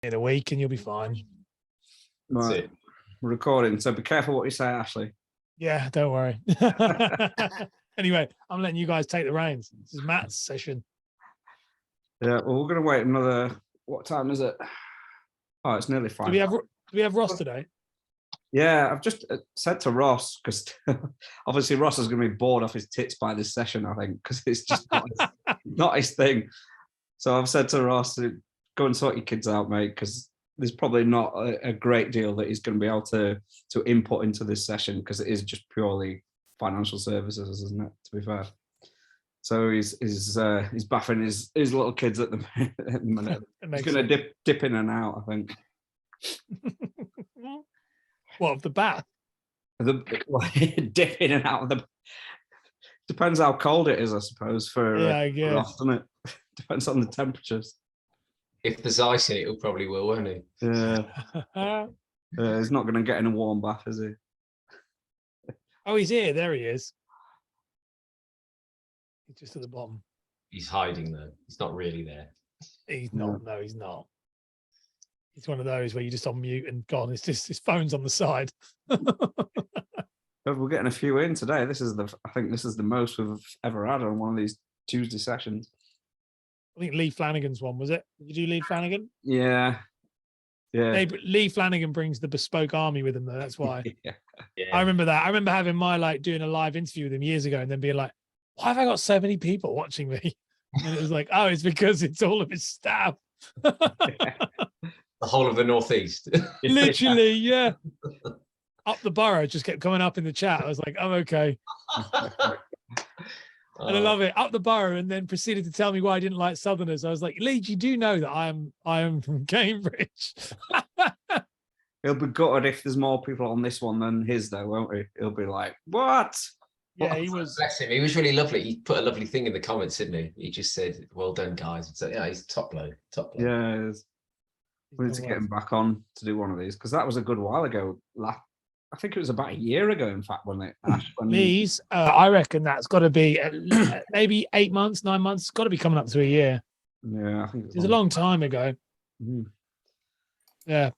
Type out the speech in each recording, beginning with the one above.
in a week and you'll be fine. Right. We're recording, so be careful what you say, Ashley. Yeah, don't worry. Anyway, I'm letting you guys take the reins. This is Matt's session. Yeah, well, we're going to wait another... What time is it? Oh, it's nearly 5. Do we have Ross today? Yeah, I've just said to Ross, because obviously Ross is going to be bored off his tits by this session, I think, because it's just not his thing. So I've said to Ross, go and sort your kids out, mate, because there's probably not a great deal that he's going to be able to input into this session, because it is just purely financial services, isn't it, to be fair? So he's baffing his little kids at the minute. He's going to dip in and out, I think. What, of the bath? Dip in and out of the... Depends how cold it is, I suppose, I guess. for Ross, doesn't it? Depends on the temperatures. If there's ice in it, it probably will, won't it? Yeah. He's not going to get in a warm bath, is he? Oh, he's here. There he is. He's just at the bottom. He's hiding, though. He's not really there. He's not. No, he's not. He's one of those where you just on mute and gone. It's just his phone's on the side. We're getting a few in today. I think this is the most we've ever had on one of these Tuesday sessions. I think Lee Flanagan's one, was it? Did you do Lee Flanagan? Yeah. Lee Flanagan brings the bespoke army with him, though. That's why. Yeah. I remember that. I remember having doing a live interview with him years ago and then being like, why have I got so many people watching me? And it was like, oh, it's because it's all of his staff. The whole of the Northeast. Literally, yeah. Up the borough just kept coming up in the chat. I was like, oh, okay. And I love it. Up the borough, and then proceeded to tell me why I didn't like Southerners. I was like, Lee, you do know that I am from Cambridge. He'll be gutted if there's more people on this one than his, though, won't he? He'll be like, what? Yeah, he was. Bless him. He was really lovely. He put a lovely thing in the comments, didn't he? He just said, well done, guys. So, yeah, he's top bloke. Yeah, he is. We need to get him back on to do one of these, because that was a good while ago. I think it was about a year ago, in fact, when These, I reckon that's got to be maybe 8 months, 9 months. It's got to be coming up to a year. Yeah, I think it's a long time ago. Mm-hmm. Yeah,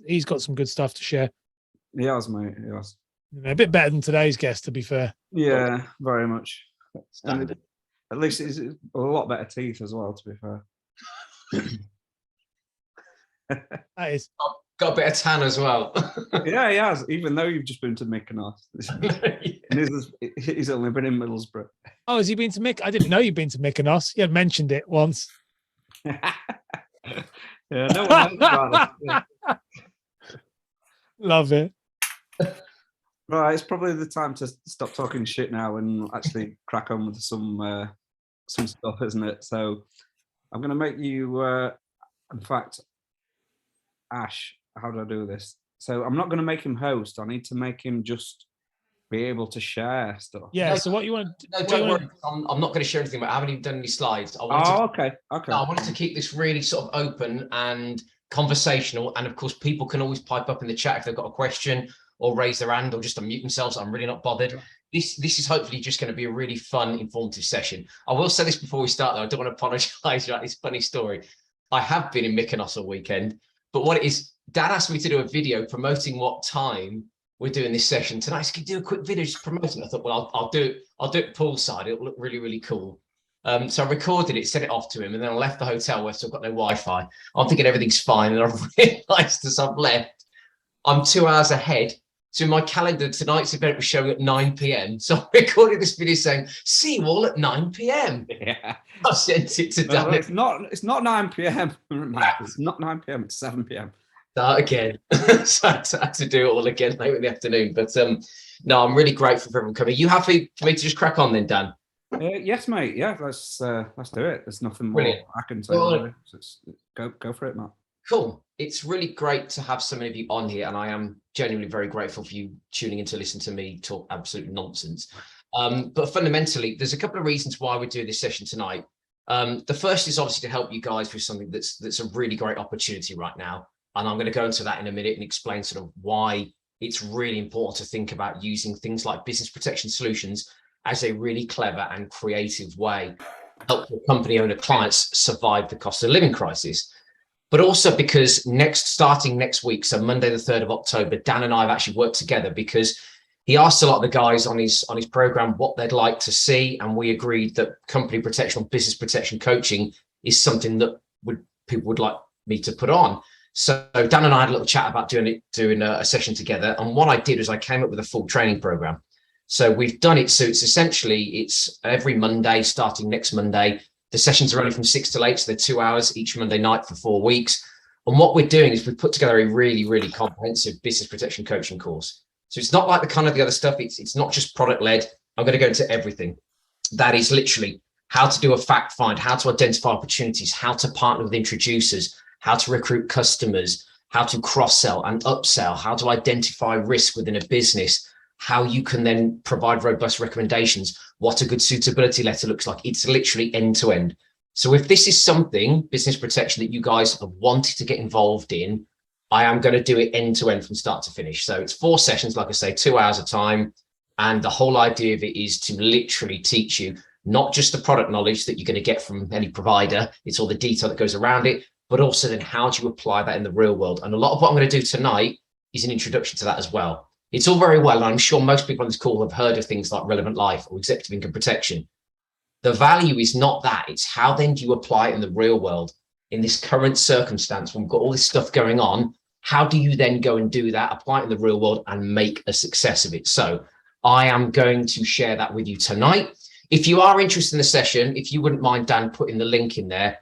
he's got some good stuff to share. He has, mate. He has. A bit better than today's guest, to be fair. Yeah, very much. At least it's a lot better teeth as well, to be fair. That is. Got a bit of tan as well. Yeah, he has, even though you've just been to Mykonos. And he's only been in Middlesbrough. Oh, has he been to Mykonos? I didn't know you'd been to Mykonos. You had mentioned it once. Yeah, no one knows about it. Yeah. Love it. Right, it's probably the time to stop talking shit now and actually crack on with some stuff, isn't it? So I'm going to make you, in fact, Ash, how do I do this? So I'm not going to make him host. I need to make him just be able to share stuff. Yeah. So what you want to? No, don't worry. I'm not going to share anything. But I haven't even done any slides. Okay. I wanted to keep this really sort of open and conversational. And of course, people can always pipe up in the chat if they've got a question or raise their hand or just unmute themselves. I'm really not bothered. This is hopefully just going to be a really fun, informative session. I will say this before we start, though. I don't want to apologise about this funny story. I have been in Mykonos all weekend. But what it is, Dad asked me to do a video promoting what time we're doing this session tonight. So can you do a quick video just promoting it? I thought, well, I'll do it poolside. It'll look really, really cool. So I recorded it, sent it off to him, and then I left the hotel where I've still got no Wi-Fi. I'm thinking everything's fine, and I've realised as I've left, I'm 2 hours ahead. So in my calendar, tonight's event was showing at 9 p.m. So I recorded this video saying, see you all at 9 p.m. Yeah. I sent it to Dan. It's not 9 p.m. It's not 9 p.m. It's 7 p.m. Start again. So I had to do it all again later in the afternoon. But no, I'm really grateful for everyone coming. You happy for me to just crack on then, Dan? Yes, mate. Yeah, let's do it. There's nothing more Brilliant. I can say. Well, go for it, Matt. Cool. It's really great to have so many of you on here, and I am genuinely very grateful for you tuning in to listen to me talk absolute nonsense. But fundamentally, there's a couple of reasons why we're doing this session tonight. The first is obviously to help you guys with something that's a really great opportunity right now. And I'm going to go into that in a minute and explain sort of why it's really important to think about using things like business protection solutions as a really clever and creative way to help your company owner clients survive the cost of living crisis. but also because starting next week, so Monday, the 3rd of October, Dan and I have actually worked together because he asked a lot of the guys on his program what they'd like to see. And we agreed that company protection or business protection coaching is something that people would like me to put on. So Dan and I had a little chat about doing a session together. And what I did was I came up with a full training program. So we've done it. So it's every Monday, starting next Monday. The sessions are only from 6 till 8, so they're 2 hours each Monday night for 4 weeks. And what we're doing is we've put together a really, really comprehensive business protection coaching course. So it's not like the other stuff. It's not just product led. I'm going to go into everything. That is literally how to do a fact find, how to identify opportunities, how to partner with introducers, how to recruit customers, how to cross-sell and upsell, how to identify risk within a business, how you can then provide robust recommendations, what a good suitability letter looks like. It's literally end to end. So if this is something, business protection, that you guys have wanted to get involved in, I am going to do it end to end from start to finish. So it's 4 sessions, like I say, 2 hours a time. And the whole idea of it is to literally teach you not just the product knowledge that you're going to get from any provider, it's all the detail that goes around it, but also then how do you apply that in the real world? And a lot of what I'm going to do tonight is an introduction to that as well. It's all very well, and I'm sure most people on this call have heard of things like Relevant Life or Executive Income Protection. The value is not that. It's how then do you apply it in the real world in this current circumstance when we've got all this stuff going on? How do you then go and do that, apply it in the real world and make a success of it? So I am going to share that with you tonight. If you are interested in the session, if you wouldn't mind, Dan, putting the link in there.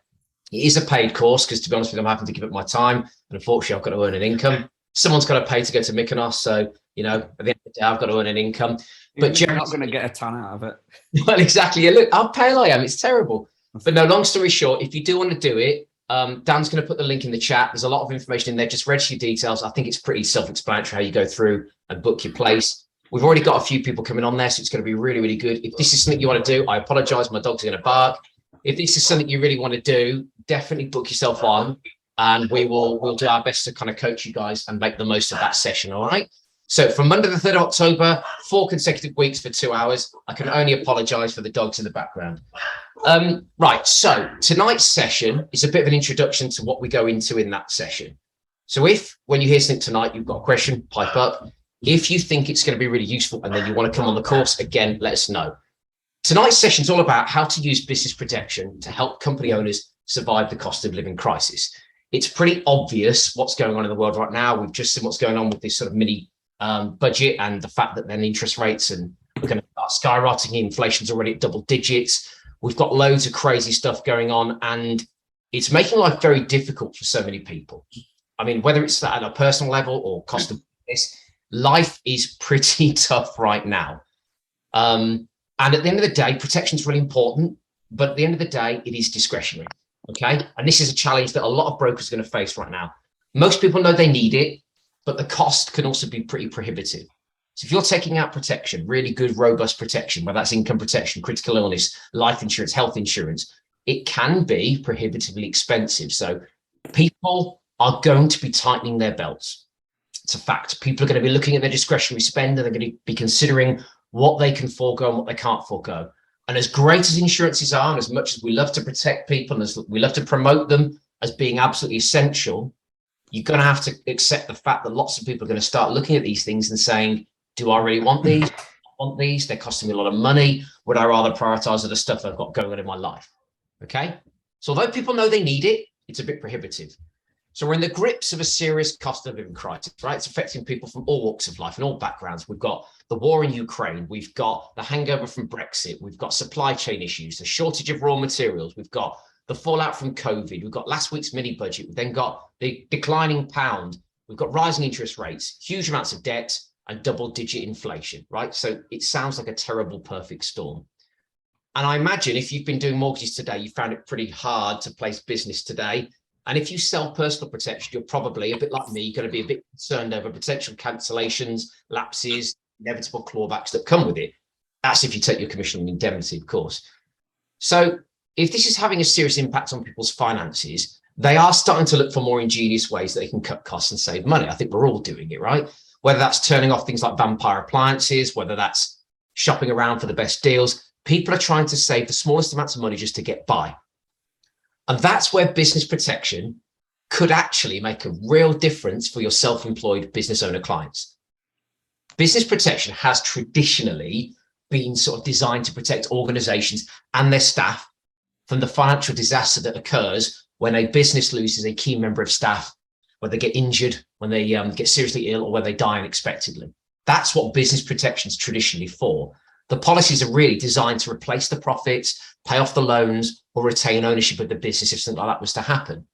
It is a paid course because, to be honest with you, I'm having to give up my time. And unfortunately, I've got to earn an income. Someone's got to pay to go to Mykonos. So, you know, at the end of the day, I've got to earn an income. But you're not going to get a ton out of it. Well, exactly. Yeah, look, how pale I am. It's terrible. But no, long story short, if you do want to do it, Dan's going to put the link in the chat. There's a lot of information in there. Just register your details. I think it's pretty self-explanatory how you go through and book your place. We've already got a few people coming on there, so it's going to be really, really good. If this is something you want to do, I apologize. My dogs are going to bark. If this is something you really want to do, definitely book yourself on, and we'll do our best to kind of coach you guys and make the most of that session. All right. So from Monday the 3rd of October, 4 consecutive weeks for 2 hours. I can only apologize for the dogs in the background. Right. So tonight's session is a bit of an introduction to what we go into in that session. So if, when you hear something tonight, you've got a question, pipe up. If you think it's going to be really useful and then you want to come on the course, again, let us know. Tonight's session is all about how to use business protection to help company owners survive the cost of living crisis. It's pretty obvious what's going on in the world right now. We've just seen what's going on with this sort of mini budget and the fact that then interest rates and we're going to start skyrocketing. Inflation's already at double digits. We've got loads of crazy stuff going on, and it's making life very difficult for so many people. I mean, whether it's at a personal level or cost of business, life is pretty tough right now. And at the end of the day, protection is really important, but at the end of the day, it is discretionary. Okay. And this is a challenge that a lot of brokers are going to face right now. Most people know they need it, but the cost can also be pretty prohibitive. So if you're taking out protection, really good, robust protection, whether that's income protection, critical illness, life insurance, health insurance, it can be prohibitively expensive. So people are going to be tightening their belts. It's a fact. People are going to be looking at their discretionary spend, and they're going to be considering what they can forego and what they can't forego. And as great as insurances are, and as much as we love to protect people and as we love to promote them as being absolutely essential, you're going to have to accept the fact that lots of people are going to start looking at these things and saying, do I really want these? I want these? They're costing me a lot of money. Would I rather prioritize other stuff I've got going on in my life? Okay. So although people know they need it, it's a bit prohibitive. So we're in the grips of a serious cost of living crisis, right? It's affecting people from all walks of life and all backgrounds. We've got the war in Ukraine. We've got the hangover from Brexit. We've got supply chain issues, the shortage of raw materials. We've got the fallout from COVID. We've got last week's mini budget. We've then got the declining pound. We've got rising interest rates, huge amounts of debt, and double-digit inflation, right? So it sounds like a terrible, perfect storm. And I imagine if you've been doing mortgages today, you found it pretty hard to place business today. And if you sell personal protection, you're probably, a bit like me, going to be a bit concerned over potential cancellations, lapses, inevitable clawbacks that come with it. That's if you take your commission on indemnity, of course. So if this is having a serious impact on people's finances, they are starting to look for more ingenious ways that they can cut costs and save money. I think we're all doing it, right? Whether that's turning off things like vampire appliances, whether that's shopping around for the best deals, people are trying to save the smallest amounts of money just to get by. And that's where business protection could actually make a real difference for your self-employed business owner clients. Business protection has traditionally been sort of designed to protect organizations and their staff from the financial disaster that occurs when a business loses a key member of staff, when they get injured, when they get seriously ill, or when they die unexpectedly. That's what business protection is traditionally for. The policies are really designed to replace the profits, pay off the loans, or retain ownership of the business if something like that was to happen.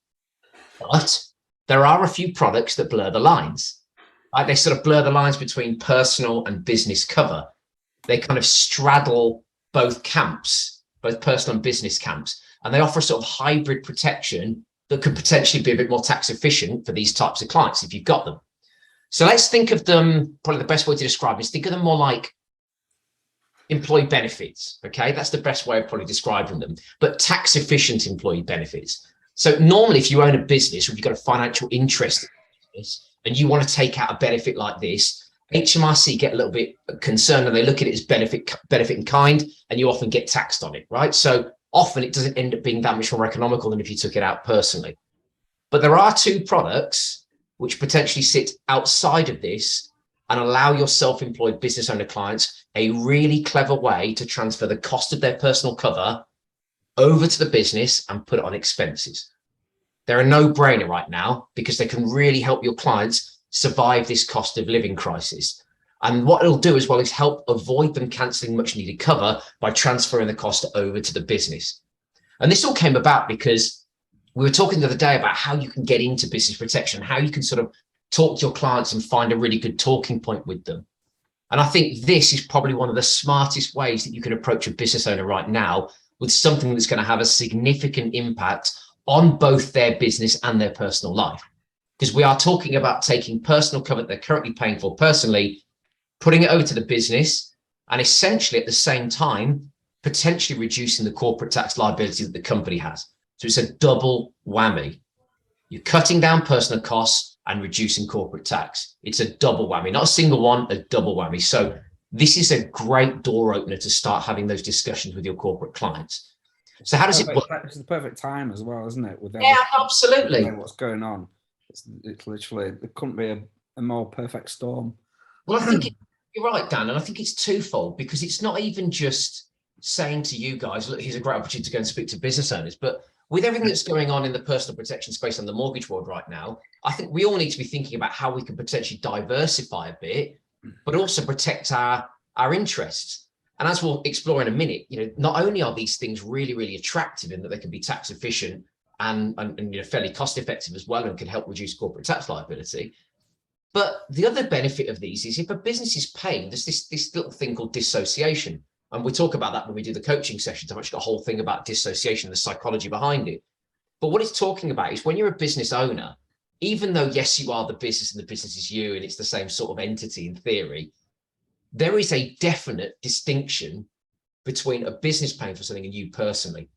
But there are a few products that blur the lines. They sort of blur the lines between personal and business cover. They kind of straddle both camps, both personal and business camps, and they offer a sort of hybrid protection that could potentially be a bit more tax efficient for these types of clients if you've got them. So let's think of them, probably the best way to describe is think of them more like employee benefits. Okay, that's the best way of probably describing them, but tax efficient employee benefits. So normally if you own a business or if you've got a financial interest in business and you want to take out a benefit like this, HMRC get a little bit concerned and they look at it as benefit in kind, and you often get taxed on it, right? So often it doesn't end up being that much more economical than if you took it out personally. But there are two products which potentially sit outside of this and allow your self-employed business owner clients a really clever way to transfer the cost of their personal cover over to the business and put it on expenses. They're a no-brainer right now because they can really help your clients survive this cost of living crisis. And what it'll do as well is help avoid them cancelling much needed cover by transferring the cost over to the business. And this all came about because we were talking the other day about how you can get into business protection, how you can sort of talk to your clients and find a really good talking point with them. And I think this is probably one of the smartest ways that you can approach a business owner right now with something that's going to have a significant impact on both their business and their personal life. Because we are talking about taking personal cover that they're currently paying for personally, putting it over to the business, and essentially at the same time, potentially reducing the corporate tax liability that the company has. So it's a double whammy. You're cutting down personal costs and reducing corporate tax. It's a double whammy, not a single one, a double whammy. So this is a great door opener to start having those discussions with your corporate clients. So how does it work? It's the perfect time as well, isn't it? With yeah, absolutely. What's going on? It's literally, there couldn't be a more perfect storm. Well, I think you're right, Dan, and I think it's twofold because it's not even just saying to you guys, look, here's a great opportunity to go and speak to business owners, but with everything that's going on in the personal protection space and the mortgage world right now, I think we all need to be thinking about how we can potentially diversify a bit, but also protect our interests. And as we'll explore in a minute, not only are these things really, really attractive in that they can be tax efficient and fairly cost effective as well and can help reduce corporate tax liability, but the other benefit of these is if a business is paying, there's this little thing called dissociation. And we talk about that when we do the coaching sessions. I've actually got a whole thing about dissociation, the psychology behind it. But what it's talking about is when you're a business owner, even though, yes, you are the business and the business is you, and it's the same sort of entity in theory, there is a definite distinction between a business paying for something and you personally.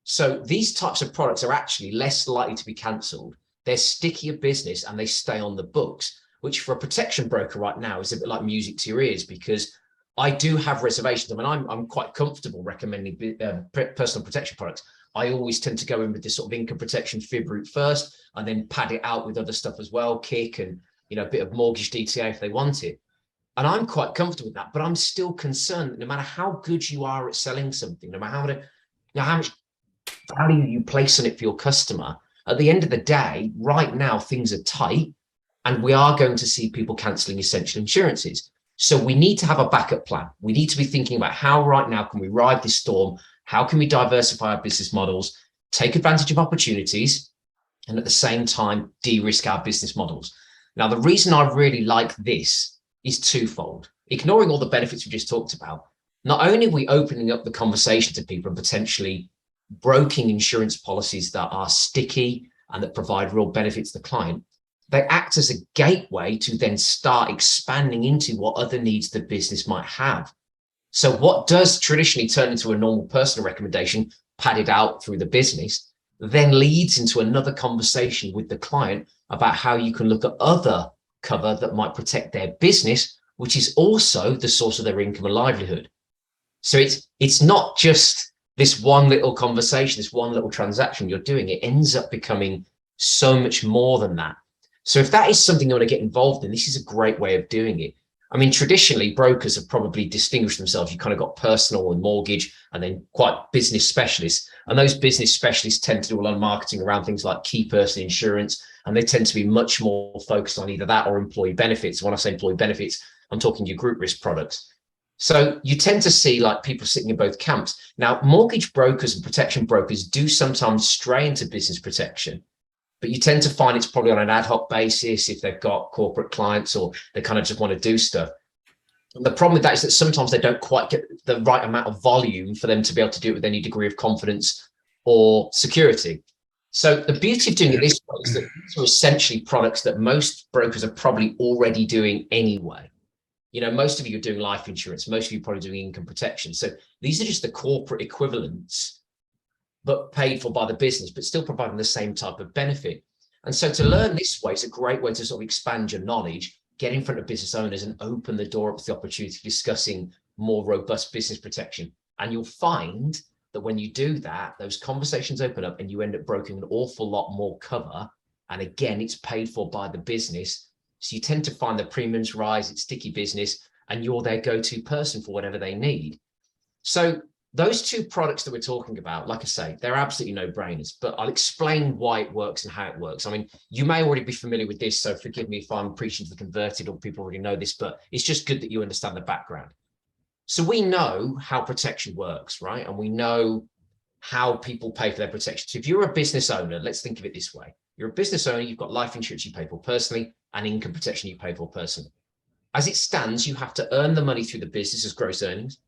So these types of products are actually less likely to be cancelled. They're stickier business and they stay on the books, which for a protection broker right now is a bit like music to your ears, because I do have reservations. I mean, I'm quite comfortable recommending personal protection products. I always tend to go in with this sort of income protection fib route first, and then pad it out with other stuff as well, kick and a bit of mortgage DTA if they want it. And I'm quite comfortable with that, but I'm still concerned that no matter how good you are at selling something, no matter how much value you place on it for your customer, at the end of the day, right now things are tight, and we are going to see people cancelling essential insurances. So we need to have a backup plan. We need to be thinking about how right now can we ride this storm? How can we diversify our business models, take advantage of opportunities, and at the same time, de-risk our business models? Now, the reason I really like this is twofold. Ignoring all the benefits we just talked about, not only are we opening up the conversation to people and potentially broking insurance policies that are sticky and that provide real benefits to the client, they act as a gateway to then start expanding into what other needs the business might have. So what does traditionally turn into a normal personal recommendation, padded out through the business, then leads into another conversation with the client about how you can look at other cover that might protect their business, which is also the source of their income and livelihood. So it's not just this one little conversation, this one little transaction you're doing. It ends up becoming so much more than that. So if that is something you want to get involved in, this is a great way of doing it. I mean, traditionally, brokers have probably distinguished themselves. You kind of got personal and mortgage, and then quite business specialists. And those business specialists tend to do a lot of marketing around things like key person insurance, and they tend to be much more focused on either that or employee benefits. When I say employee benefits, I'm talking your group risk products. So you tend to see like people sitting in both camps. Now, mortgage brokers and protection brokers do sometimes stray into business protection, but you tend to find it's probably on an ad hoc basis if they've got corporate clients or they kind of just want to do stuff. And the problem with that is that sometimes they don't quite get the right amount of volume for them to be able to do it with any degree of confidence or security. So the beauty of doing it this way is that these are essentially products that most brokers are probably already doing anyway. You know, most of you are doing life insurance, most of you are probably doing income protection. So these are just the corporate equivalents, but paid for by the business, but still providing the same type of benefit. And so to learn this way is a great way to sort of expand your knowledge, get in front of business owners and open the door up to the opportunity of discussing more robust business protection. And you'll find that when you do that, those conversations open up and you end up brokering an awful lot more cover. And again, it's paid for by the business. So you tend to find the premiums rise, it's sticky business, and you're their go-to person for whatever they need. So those two products that we're talking about, like I say, they're absolutely no-brainers, but I'll explain why it works and how it works. I mean, you may already be familiar with this, so forgive me if I'm preaching to the converted or people already know this, but it's just good that you understand the background. So we know how protection works, right? And we know how people pay for their protection. So if you're a business owner, let's think of it this way. You're a business owner, you've got life insurance you pay for personally and income protection you pay for personally. As it stands, you have to earn the money through the business as gross earnings.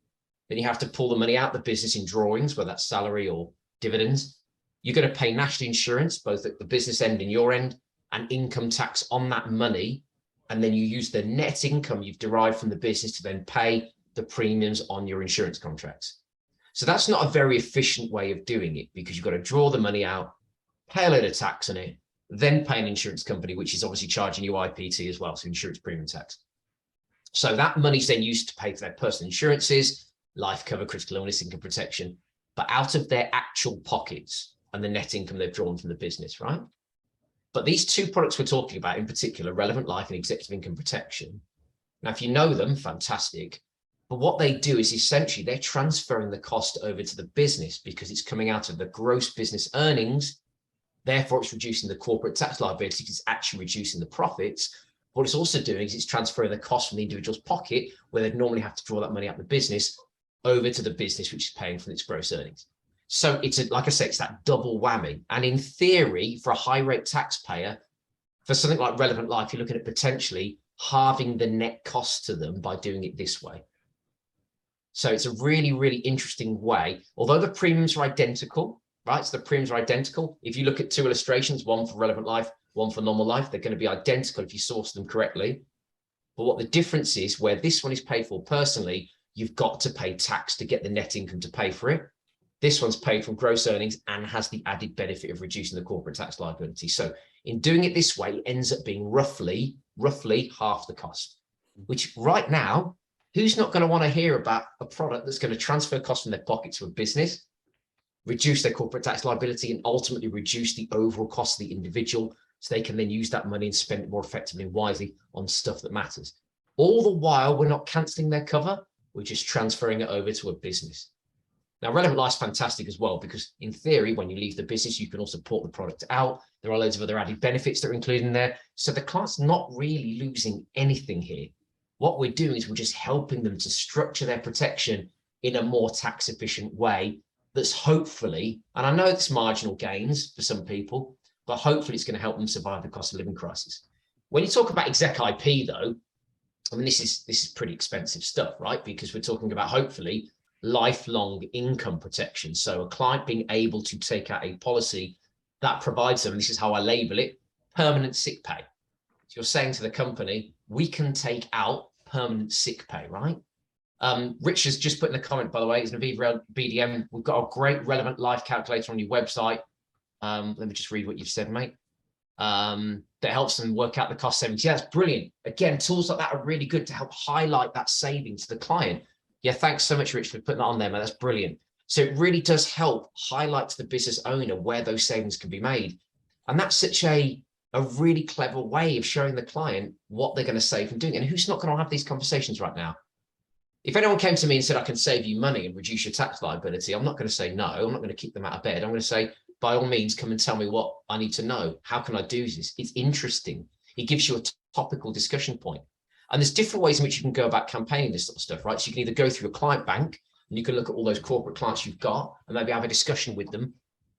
Then you have to pull the money out of the business in drawings, whether that's salary or dividends. You're going to pay national insurance, both at the business end and your end, and income tax on that money. And then you use the net income you've derived from the business to then pay the premiums on your insurance contracts. So that's not a very efficient way of doing it because you've got to draw the money out, pay a load of tax on it, then pay an insurance company, which is obviously charging you IPT as well, so insurance premium tax. So that money's then used to pay for their personal insurances, life cover, critical illness, income protection, but out of their actual pockets and the net income they've drawn from the business, right? But these two products we're talking about in particular, relevant life and executive income protection. Now, if you know them, fantastic. But what they do is essentially they're transferring the cost over to the business because it's coming out of the gross business earnings. Therefore, it's reducing the corporate tax liability because it's actually reducing the profits. What it's also doing is it's transferring the cost from the individual's pocket, where they'd normally have to draw that money out of the business, over to the business, which is paying for its gross earnings. So it's like I say, it's that double whammy. And in theory, for a high rate taxpayer, for something like relevant life, you're looking at potentially halving the net cost to them by doing it this way. So it's a really, really interesting way. Although the premiums are identical, right? So the premiums are identical. If you look at two illustrations, one for relevant life, one for normal life, they're going to be identical if you source them correctly. But what the difference is, where this one is paid for personally, you've got to pay tax to get the net income to pay for it. This one's paid from gross earnings and has the added benefit of reducing the corporate tax liability. So in doing it this way, it ends up being roughly half the cost, which right now, who's not going to want to hear about a product that's going to transfer costs from their pocket to a business, reduce their corporate tax liability, and ultimately reduce the overall cost of the individual so they can then use that money and spend it more effectively and wisely on stuff that matters. All the while, we're not cancelling their cover, we're just transferring it over to a business. Now, relevant life's fantastic as well, because in theory, when you leave the business, you can also port the product out. There are loads of other added benefits that are included in there. So the client's not really losing anything here. What we're doing is we're just helping them to structure their protection in a more tax efficient way that's hopefully, and I know it's marginal gains for some people, but hopefully it's going to help them survive the cost of living crisis. When you talk about exec IP though, I mean, this is pretty expensive stuff, right? Because we're talking about hopefully lifelong income protection. So a client being able to take out a policy that provides them, and this is how I label it, permanent sick pay. So you're saying to the company, we can take out permanent sick pay, right? Rich has just put in a comment, by the way, it's an Aviva BDM. We've got a great relevant life calculator on your website. Let me just read what you've said, mate. That helps them work out the cost savings. Yeah, that's brilliant. Again, tools like that are really good to help highlight that saving to the client. Yeah, thanks so much, Rich, for putting that on there, man. That's brilliant. So it really does help highlight to the business owner where those savings can be made. And that's such a really clever way of showing the client what they're going to save from doing it. And who's not going to have these conversations right now? If anyone came to me and said, I can save you money and reduce your tax liability, I'm not going to say no. I'm not going to kick them out of bed. I'm going to say, by all means, come and tell me what I need to know. How can I do this? It's interesting. It gives you a topical discussion point. And there's different ways in which you can go about campaigning this sort of stuff, right? So you can either go through a client bank and you can look at all those corporate clients you've got and maybe have a discussion with them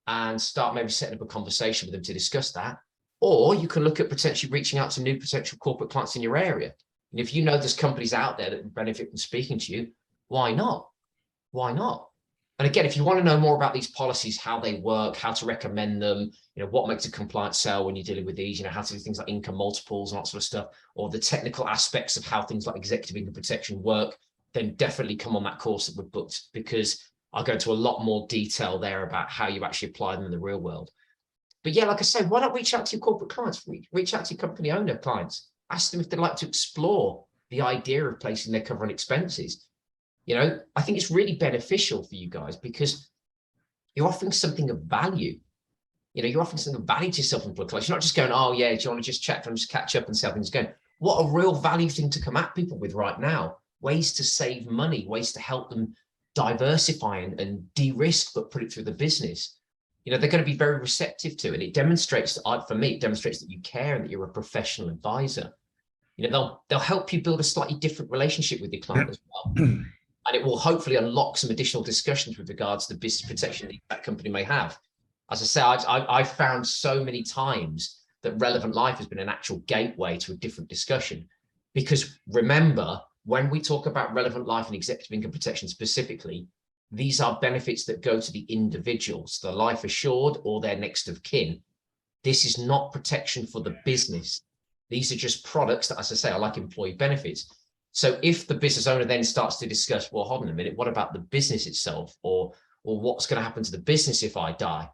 and start maybe setting up a conversation with them to discuss that. Or you can look at potentially reaching out to new potential corporate clients in your area. And if you know there's companies out there that benefit from speaking to you, why not? Why not? And again, if you want to know more about these policies, how they work, how to recommend them, what makes a compliant sale when you're dealing with these, how to do things like income multiples and that sort of stuff, or the technical aspects of how things like executive income protection work, then definitely come on that course that we've booked, because I'll go into a lot more detail there about how you actually apply them in the real world. But yeah, like I say, why not reach out to your corporate clients, reach out to your company owner clients, ask them if they'd like to explore the idea of placing their cover on expenses. I think it's really beneficial for you guys because you're offering something of value. You're offering something of value to self-employed clients. You're not just going, oh yeah, do you want to just chat and just catch up and see how things are going? What a real value thing to come at people with right now. Ways to save money, ways to help them diversify and de-risk, but put it through the business. They're going to be very receptive to it. It demonstrates, for me, it demonstrates that you care and that you're a professional advisor. They'll help you build a slightly different relationship with your client as well. And it will hopefully unlock some additional discussions with regards to the business protection needs that company may have. As I say, I've found so many times that Relevant Life has been an actual gateway to a different discussion. Because remember, when we talk about Relevant Life and executive income protection specifically, these are benefits that go to the individuals, the life assured or their next of kin. This is not protection for the business. These are just products that, as I say, are like employee benefits. So if the business owner then starts to discuss, well, hold on a minute, what about the business itself? Or what's going to happen to the business if I die?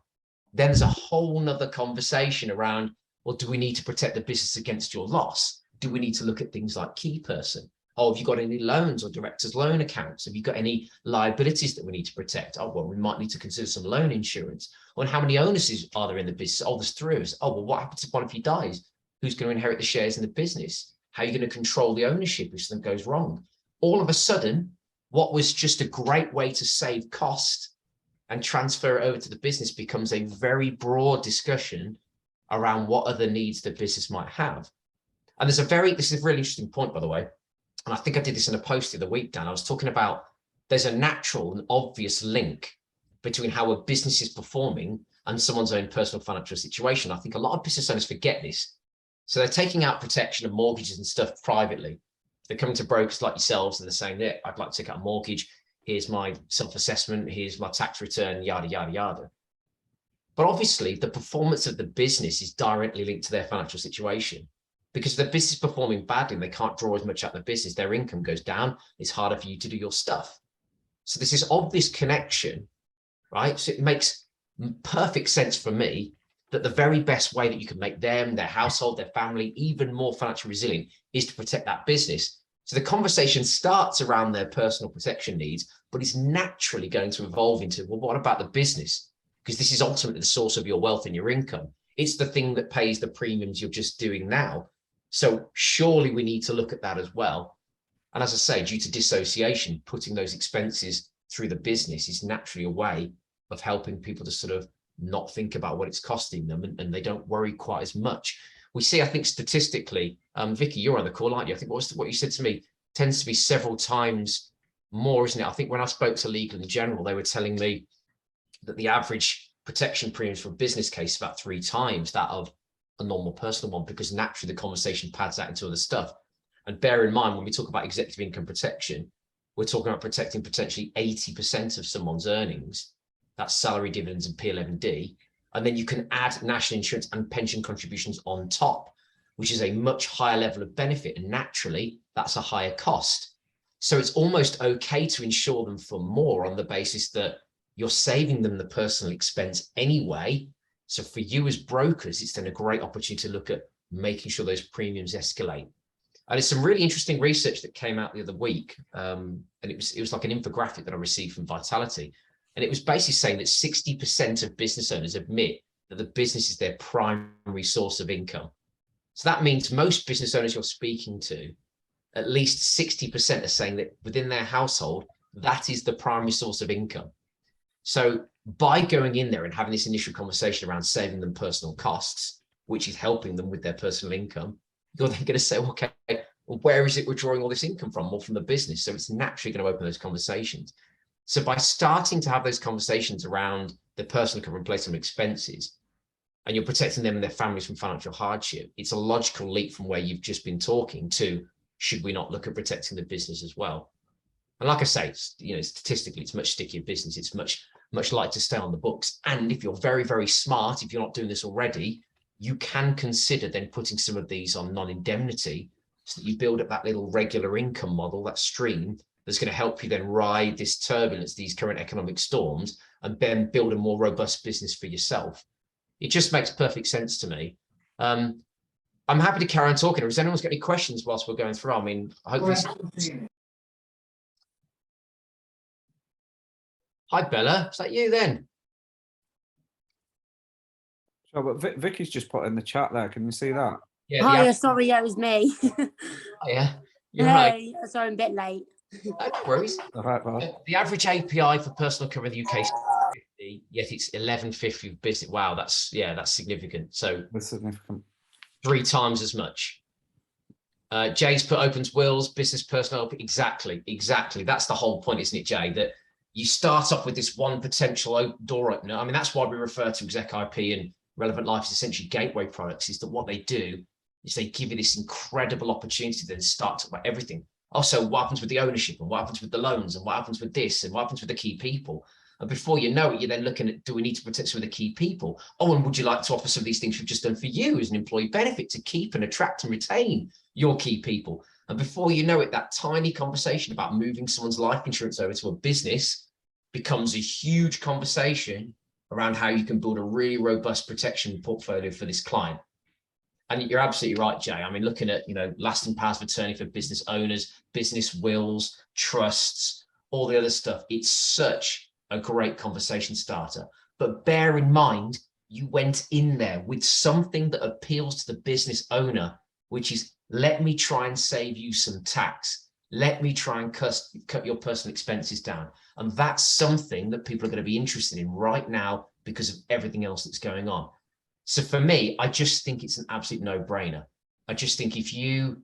Then there's a whole nother conversation around, well, do we need to protect the business against your loss? Do we need to look at things like key person? Oh, have you got any loans or director's loan accounts? Have you got any liabilities that we need to protect? Oh, well, we might need to consider some loan insurance. Or how many owners are there in the business? Oh, there's 3 of us. Oh, well, what happens if one of you dies? Who's going to inherit the shares in the business? How are you going to control the ownership if something goes wrong? All of a sudden, what was just a great way to save cost and transfer it over to the business becomes a very broad discussion around what other needs the business might have. And this is a really interesting point, by the way. And I think I did this in a post the other week, Dan. I was talking about there's a natural and obvious link between how a business is performing and someone's own personal financial situation. I think a lot of business owners forget this. So they're taking out protection of mortgages and stuff privately. They're coming to brokers like yourselves and they're saying, yeah, I'd like to take out a mortgage. Here's my self-assessment. Here's my tax return, yada, yada, yada. But obviously the performance of the business is directly linked to their financial situation. Because if the business is performing badly and they can't draw as much out of the business, their income goes down. It's harder for you to do your stuff. So there's this obvious connection, right? So it makes perfect sense for me that the very best way that you can make them, their household, their family, even more financially resilient is to protect that business. So the conversation starts around their personal protection needs, but it's naturally going to evolve into, well, what about the business? Because this is ultimately the source of your wealth and your income. It's the thing that pays the premiums you're just doing now. So surely we need to look at that as well. And as I say, due to dissociation, putting those expenses through the business is naturally a way of helping people to sort of not think about what it's costing them, and they don't worry quite as much. We see, I think, statistically, Vicky, you're on the call, aren't you? I think what you said to me tends to be several times more, isn't it? I think when I spoke to Legal in General, they were telling me that the average protection premiums for a business case is about 3 times that of a normal personal one, because naturally the conversation pads out into other stuff. And bear in mind, when we talk about executive income protection, we're talking about protecting potentially 80% of someone's earnings. That's salary, dividends, and P11D. And then you can add national insurance and pension contributions on top, which is a much higher level of benefit. And naturally, that's a higher cost. So it's almost okay to insure them for more on the basis that you're saving them the personal expense anyway. So for you as brokers, it's then a great opportunity to look at making sure those premiums escalate. And it's some really interesting research that came out the other week. And it was like an infographic that I received from Vitality. And it was basically saying that 60% of business owners admit that the business is their primary source of income. So that means most business owners you're speaking to, at least 60% are saying that within their household, that is the primary source of income. So by going in there and having this initial conversation around saving them personal costs, which is helping them with their personal income, you're then going to say, okay, well, where is it we're drawing all this income from? Well, from the business. So it's naturally going to open those conversations. So by starting to have those conversations around the personal income replacement expenses, and you're protecting them and their families from financial hardship, it's a logical leap from where you've just been talking to, should we not look at protecting the business as well? And like I say, statistically, it's much stickier business. It's much like to stay on the books. And if you're very, very smart, if you're not doing this already, you can consider then putting some of these on non-indemnity so that you build up that little regular income model, that stream that's going to help you then ride this turbulence, these current economic storms, and then build a more robust business for yourself. It just makes perfect sense to me. I'm happy to carry on talking. Or has anyone got any questions whilst we're going through? I mean, hopefully. Hi, Bella. Is that you then? So, but Vicky's just put in the chat there. Can you see that? Yeah. Hi, sorry, yeah, it was me. Oh, yeah. You're Hey, right. sorry, I'm a bit late. No worries. All right, well. The average API for personal cover in the UK is 50, yet it's 1150 business. Wow, that's significant. So That's significant. 3 times as much. Jay's put opens wills, business personnel. Exactly. That's the whole point, isn't it, Jay? That you start off with this one potential door opener. I mean, that's why we refer to Exec IP and Relevant Life as essentially gateway products, is that what they do is they give you this incredible opportunity to then start to talk about everything. Also, what happens with the ownership, and what happens with the loans, and what happens with this, and what happens with the key people. And before you know it, you're then looking at, do we need to protect some of the key people? Oh, and would you like to offer some of these things we've just done for you as an employee benefit to keep and attract and retain your key people? And before you know it, that tiny conversation about moving someone's life insurance over to a business becomes a huge conversation around how you can build a really robust protection portfolio for this client. And you're absolutely right, Jay. I mean, looking at, lasting powers of attorney for business owners, business wills, trusts, all the other stuff, it's such a great conversation starter. But bear in mind, you went in there with something that appeals to the business owner, which is, let me try and save you some tax. Let me try and cut your personal expenses down. And that's something that people are going to be interested in right now because of everything else that's going on. So for me, I just think it's an absolute no-brainer. I just think if you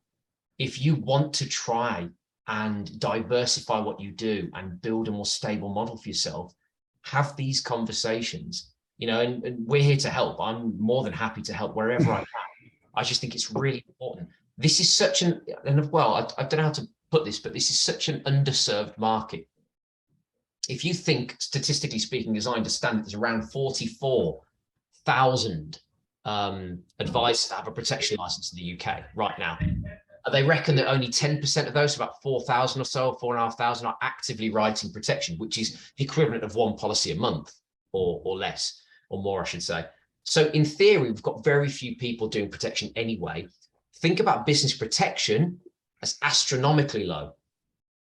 want to try and diversify what you do and build a more stable model for yourself, have these conversations, and we're here to help. I'm more than happy to help wherever I can. I just think it's really important. This is such I don't know how to put this, but this is such an underserved market. If you think, statistically speaking, as I understand it, there's around 44,000 advisors that have a protection license in the UK right now. They reckon that only 10% of those, about 4,000 or so, 4,500, are actively writing protection, which is the equivalent of one policy a month or less, or more, I should say. So in theory, we've got very few people doing protection anyway. Think about business protection as astronomically low.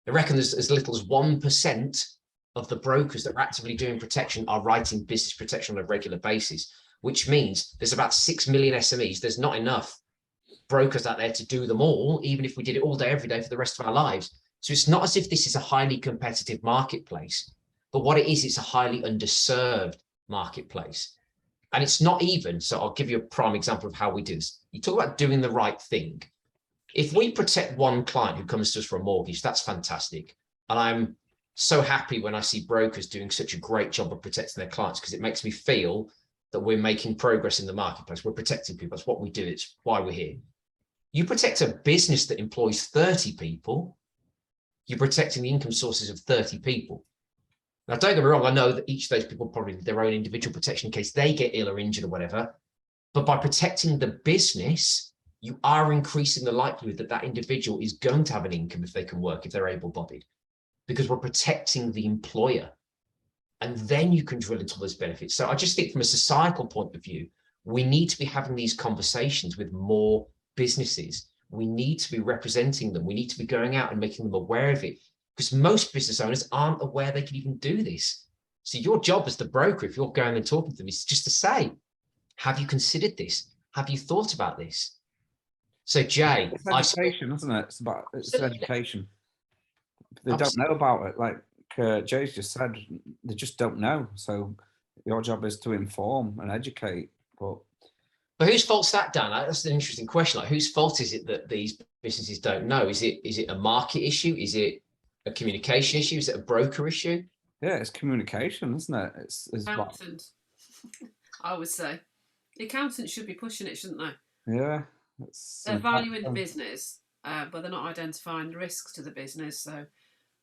They reckon there's as little as 1% of the brokers that are actively doing protection are writing business protection on a regular basis, which means there's about 6 million SMEs. There's not enough brokers out there to do them all, even if we did it all day, every day for the rest of our lives. So it's not as if this is a highly competitive marketplace, but what it is, it's a highly underserved marketplace. And it's not even, so I'll give you a prime example of how we do this. You talk about doing the right thing. If we protect one client who comes to us for a mortgage, that's fantastic. And I'm so happy when I see brokers doing such a great job of protecting their clients, because it makes me feel that we're making progress in the marketplace. We're protecting people. That's what we do. It's why we're here. You protect a business that employs 30 people, you're protecting the income sources of 30 people. Now, don't get me wrong, I know that each of those people probably have their own individual protection in case they get ill or injured or whatever. But by protecting the business, you are increasing the likelihood that that individual is going to have an income if they can work, if they're able-bodied, because we're protecting the employer. And then you can drill into those benefits. So I just think from a societal point of view, we need to be having these conversations with more businesses. We need to be representing them. We need to be going out and making them aware of it, because most business owners aren't aware they can even do this. So your job as the broker, if you're going and talking to them, is just to say, Have you considered this? Have you thought about this? So Jay, It's education, isn't it? It's education. They don't know about it. Like Jay's just said, they just don't know. So your job is to inform and educate. But whose fault's that, Dan? That's an interesting question. Like, whose fault is it that these businesses don't know? Is it a market issue? Is it a communication issue? Is it a broker issue? Yeah, it's communication, isn't it? It's accountant. I would say the accountants should be pushing it, shouldn't they? Yeah, they're valuing the business, but they're not identifying the risks to the business. So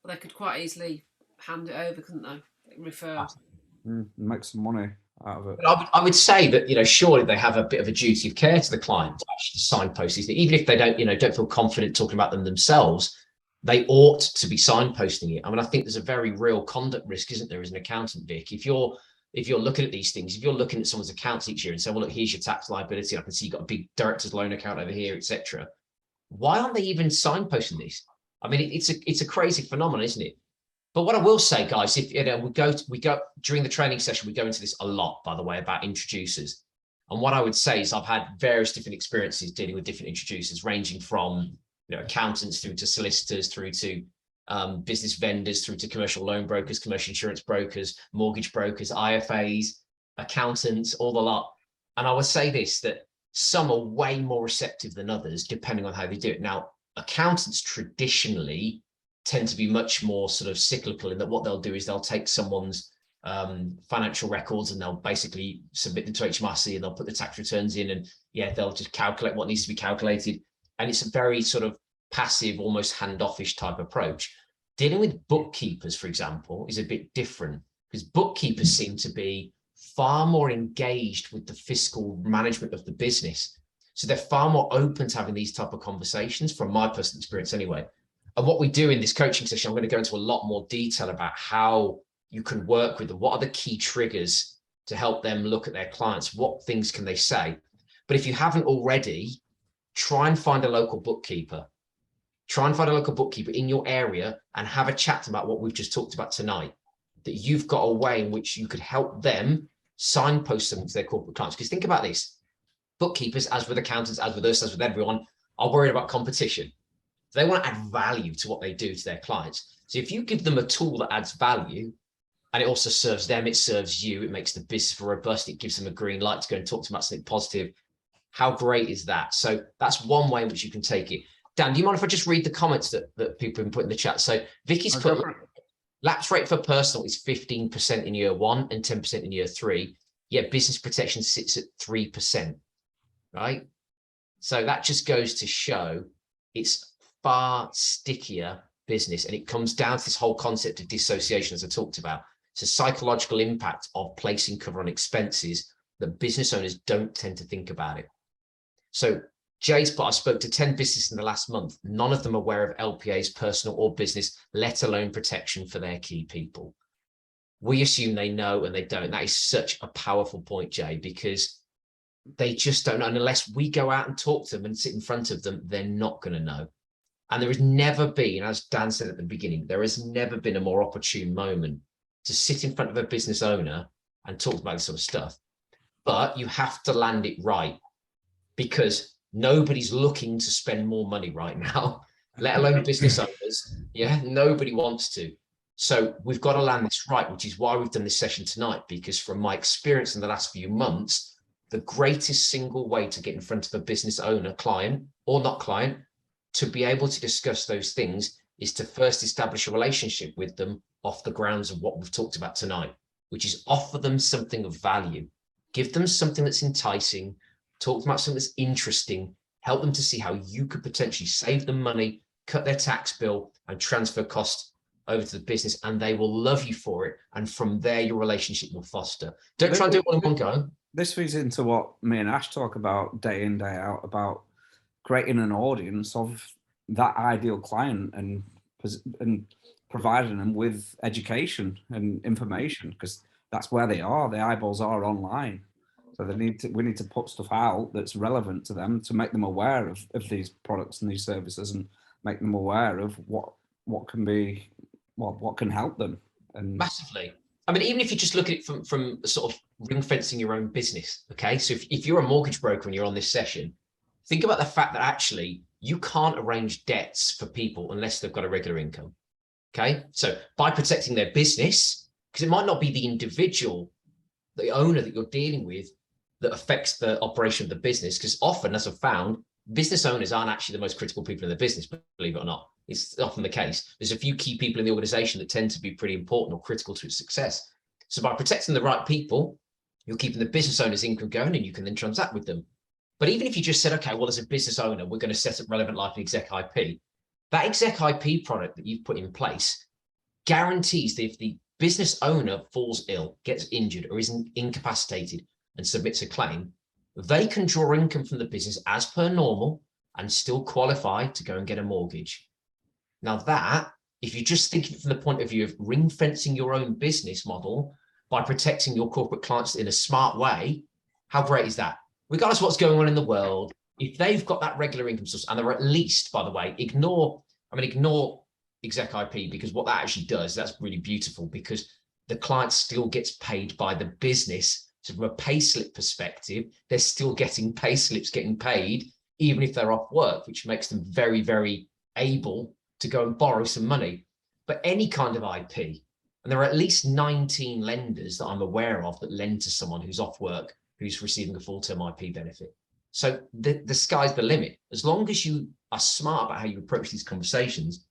they could quite easily hand it over, couldn't they? Refer. Make some money out of it. I would say that, you know, surely they have a bit of a duty of care to the client to actually signpost these. Even if they don't, you know, don't feel confident talking about them themselves, they ought to be signposting it. I mean, I think there's a very real conduct risk, isn't there, as an accountant, Vic? If you're looking at these things, if you're looking at someone's accounts each year and saying, well, look, here's your tax liability, I can see you've got a big director's loan account over here, etc. Why aren't they even signposting this? I mean, it's a crazy phenomenon, isn't it? But what I will say, guys, if you know, we go during the training session, we go into this a lot, by the way, about introducers. And what I would say is I've had various different experiences dealing with different introducers, ranging from, you know, accountants through to solicitors, through to business vendors, through to commercial loan brokers, commercial insurance brokers, mortgage brokers, IFAs, accountants, all the lot. And I would say this, that some are way more receptive than others, depending on how they do it. Now, accountants traditionally tend to be much more sort of cyclical in that what they'll do is they'll take someone's financial records and they'll basically submit them to HMRC and they'll put the tax returns in, and yeah, they'll just calculate what needs to be calculated. And it's a very sort of passive, almost hand-offish type approach. Dealing with bookkeepers, for example, is a bit different, because bookkeepers seem to be far more engaged with the fiscal management of the business. So they're far more open to having these type of conversations, from my personal experience anyway. And what we do in this coaching session, I'm going to go into a lot more detail about how you can work with them. What are the key triggers to help them look at their clients? What things can they say? But if you haven't already, try and find a local bookkeeper. Try and find a local bookkeeper in your area and have a chat about what we've just talked about tonight, that you've got a way in which you could help them signpost them to their corporate clients. Because think about this, bookkeepers, as with accountants, as with us, as with everyone, are worried about competition. They want to add value to what they do to their clients. So if you give them a tool that adds value, and it also serves them, it serves you, it makes the business robust, it gives them a green light to go and talk to them about something positive. How great is that? So that's one way in which you can take it. Dan, do you mind if I just read the comments that people have put in the chat? So Vicky's put, lapse rate for personal is 15% in year 1 and 10% in year 3. Yet business protection sits at 3%, right? So that just goes to show it's far stickier business, and it comes down to this whole concept of dissociation, as I talked about. It's a psychological impact of placing cover on expenses that business owners don't tend to think about it. So Jay's put, I spoke to 10 businesses in the last month. None of them are aware of LPA's personal or business, let alone protection for their key people. We assume they know and they don't. That is such a powerful point, Jay, because they just don't know. And unless we go out and talk to them and sit in front of them, they're not going to know. And there has never been, as Dan said at the beginning, there has never been a more opportune moment to sit in front of a business owner and talk about this sort of stuff. But you have to land it right, because nobody's looking to spend more money right now, let alone business owners. Yeah, nobody wants to. So we've got to land this right, which is why we've done this session tonight, because from my experience in the last few months, the greatest single way to get in front of a business owner, client or not client, to be able to discuss those things is to first establish a relationship with them off the grounds of what we've talked about tonight, which is offer them something of value, give them something that's enticing, talk about something that's interesting, help them to see how you could potentially save them money, cut their tax bill, and transfer costs over to the business, and they will love you for it. And from there, your relationship will foster. Don't try and do it all in one go. This feeds into what me and Ash talk about day in, day out, about creating an audience of that ideal client and providing them with education and information, because that's where they are. The eyeballs are online. So we need to put stuff out that's relevant to them, to make them aware of these products and these services, and make them aware of what can help them. And massively. I mean, even if you just look at it from sort of ring fencing your own business, okay? So if you're a mortgage broker and you're on this session, think about the fact that actually you can't arrange debts for people unless they've got a regular income, okay? So by protecting their business, because it might not be the individual, the owner that you're dealing with that affects the operation of the business, because often, as I've found, business owners aren't actually the most critical people in the business, believe it or not. It's often the case. There's a few key people in the organization that tend to be pretty important or critical to its success. So by protecting the right people, you're keeping the business owner's income going and you can then transact with them. But even if you just said, okay, well, as a business owner, we're going to set up Relevant Life and Exec IP, that Exec IP product that you've put in place guarantees that if the business owner falls ill, gets injured, or is incapacitated and submits a claim, they can draw income from the business as per normal and still qualify to go and get a mortgage. Now that, if you just think of it from the point of view of ring fencing your own business model by protecting your corporate clients in a smart way, how great is that? Regardless of what's going on in the world, if they've got that regular income source, and they're at least, by the way, ignore Exec IP, because what that actually does, that's really beautiful, because the client still gets paid by the business. So from a payslip perspective, they're still getting payslips, getting paid, even if they're off work, which makes them very, very able to go and borrow some money. But any kind of IP, and there are at least 19 lenders that I'm aware of that lend to someone who's off work, who's receiving a full-term IP benefit. So the sky's the limit. As long as you are smart about how you approach these conversations,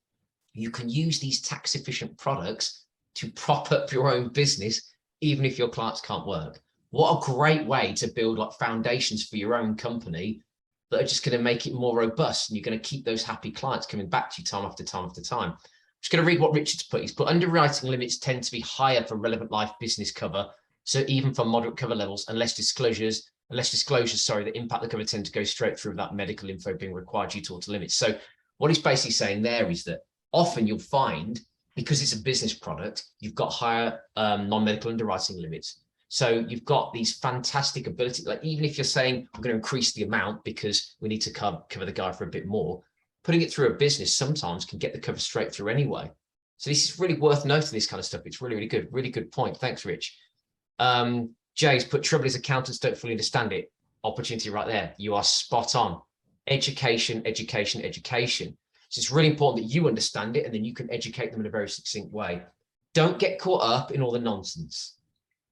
you can use these tax-efficient products to prop up your own business, even if your clients can't work. What a great way to build like foundations for your own company that are just going to make it more robust, and you're going to keep those happy clients coming back to you time after time after time. I'm just going to read what Richard's put. He's put underwriting limits tend to be higher for Relevant Life business cover. So even for moderate cover levels, unless disclosures, that impact the cover tend to go straight through without medical info being required due to auto limits. So what he's basically saying there is that often you'll find, because it's a business product, you've got higher non-medical underwriting limits. So you've got these fantastic abilities, like even if you're saying, I'm going to increase the amount because we need to cover the guy for a bit more, putting it through a business sometimes can get the cover straight through anyway. So this is really worth noting, this kind of stuff. It's really, really good point. Thanks, Rich. Jay's put, trouble is accountants don't fully understand it. Opportunity right there. You are spot on. Education, education, education. So it's really important that you understand it, and then you can educate them in a very succinct way. Don't get caught up in all the nonsense,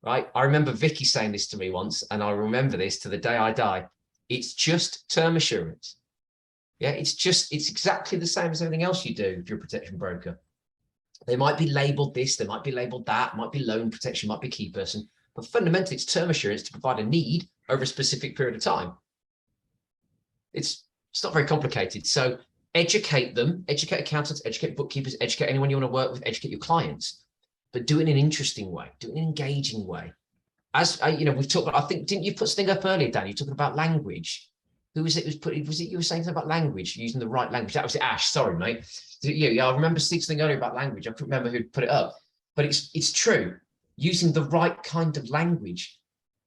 right? I remember Vicky saying this to me once, and I remember this to the day I die. It's just term assurance. Yeah, it's exactly the same as everything else you do if you're a protection broker. They might be labeled this, they might be labeled that, might be loan protection, might be key person, but fundamentally it's term assurance to provide a need over a specific period of time. It's not very complicated. So educate them, educate accountants, educate bookkeepers, educate anyone you want to work with, educate your clients, but do it in an interesting way, do it in an engaging way. As we've talked about, I think, didn't you put something up earlier, Dan? You're talking about language. Who was it? Was it you were saying something about language, using the right language? That was it, Ash. Sorry, mate. Yeah, I remember seeing something earlier about language. I couldn't remember who put it up, but it's true. Using the right kind of language.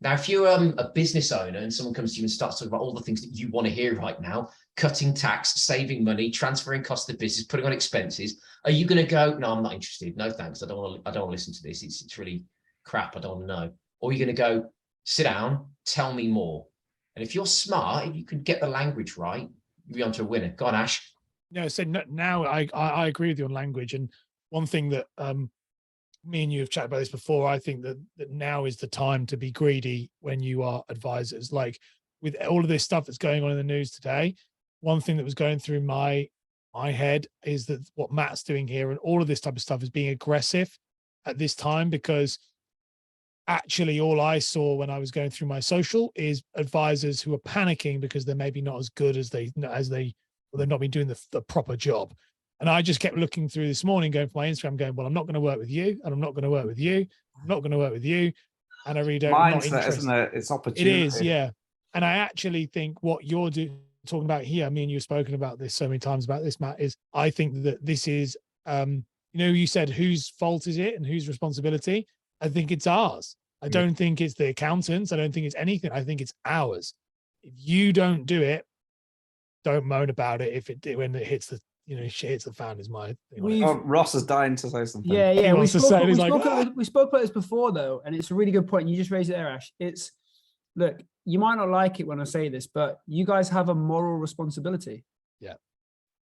Now, if you're a business owner and someone comes to you and starts talking about all the things that you want to hear right now, cutting tax, saving money, transferring costs of the business, putting on expenses, are you going to go, no, I'm not interested. No, thanks. I don't want to listen to this. It's really crap. I don't want to know. Or you're going to go, sit down, tell me more. And if you're smart, if you can get the language right, you'll be onto a winner. Go on, Ash. No, so now I agree with you on language. And one thing that me and you have chatted about this before, I think that now is the time to be greedy when you are advisors. Like with all of this stuff that's going on in the news today, one thing that was going through my head is that what Matt's doing here and all of this type of stuff is being aggressive at this time, because actually all I saw when I was going through my social is advisors who are panicking because they're maybe not as good as they've not been doing the proper job. And I just kept looking through this morning, going for my Instagram, going, well, I'm not going to work with you, and I'm not going to work with you. I'm not going to work with you. And I really don't. Mindset, isn't it? It's opportunity. It is, yeah. And I actually think what you're talking about here, I mean, you've spoken about this so many times about this, Matt, is I think that this is, you said whose fault is it and whose responsibility? I think it's ours. I don't think it's the accountants. I don't think it's anything. I think it's ours. If you don't do it, don't moan about it when it hits the shit hits the fan is my thing. We've- Oh, Ross is dying to say something. Yeah, He yeah. We wants to spoke, say it, we, he's like, spoke "Ah!" about, we spoke about this before, though, and it's a really good point. You just raised it there, Ash. It's, look, you might not like it when I say this, but you guys have a moral responsibility. Yeah.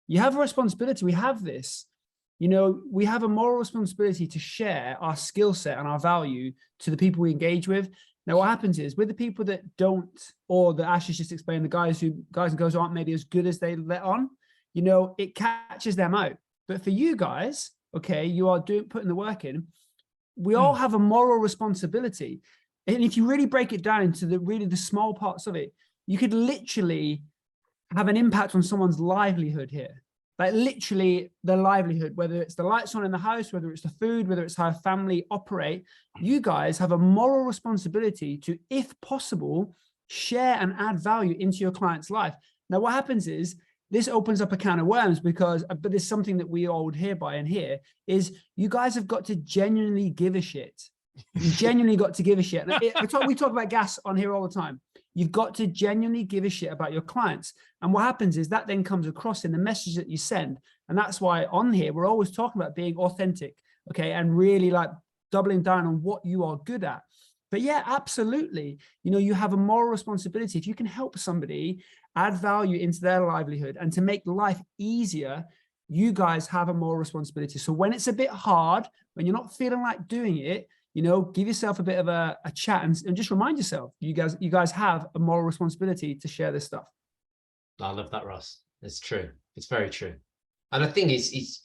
You have a responsibility. We have this. We have a moral responsibility to share our skill set and our value to the people we engage with. Now, what happens is with the people that don't, or that Ash has just explained, the guys and girls who aren't maybe as good as they let on, it catches them out. But for you guys, okay, you are putting the work in. We all have a moral responsibility. And if you really break it down into the small parts of it, you could literally have an impact on someone's livelihood here. Like literally their livelihood, whether it's the lights on in the house, whether it's the food, whether it's how a family operate. You guys have a moral responsibility to, if possible, share and add value into your client's life. Now, what happens is this opens up a can of worms but there's something that we all would hereby and here is you guys have got to genuinely give a shit. You genuinely got to give a shit. We talk about gas on here all the time. You've got to genuinely give a shit about your clients. And what happens is that then comes across in the message that you send. And that's why on here, we're always talking about being authentic, okay? And really like doubling down on what you are good at. But yeah, absolutely. You have a moral responsibility. If you can help somebody add value into their livelihood and to make life easier, you guys have a moral responsibility. So when it's a bit hard, when you're not feeling like doing it, give yourself a bit of a chat and just remind yourself, you guys have a moral responsibility to share this stuff. I love that, Ross. It's true. It's very true. And the thing is,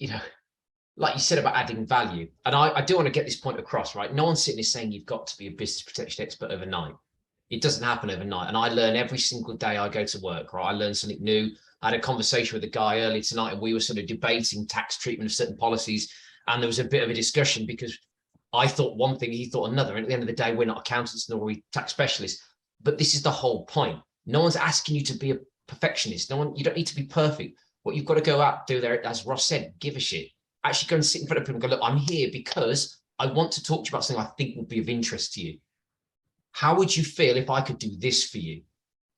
like you said about adding value, and I do want to get this point across, right? No one's sitting here saying you've got to be a business protection expert overnight. It doesn't happen overnight. And I learn every single day I go to work, right? I learn something new. I had a conversation with a guy earlier tonight and we were sort of debating tax treatment of certain policies. And there was a bit of a discussion because I thought one thing, he thought another. And at the end of the day, we're not accountants, nor are we tax specialists. But this is the whole point. No one's asking you to be a perfectionist. You don't need to be perfect. What you've got to go out, do there, as Ross said, give a shit. Actually go and sit in front of people and go, look, I'm here because I want to talk to you about something I think will be of interest to you. How would you feel if I could do this for you?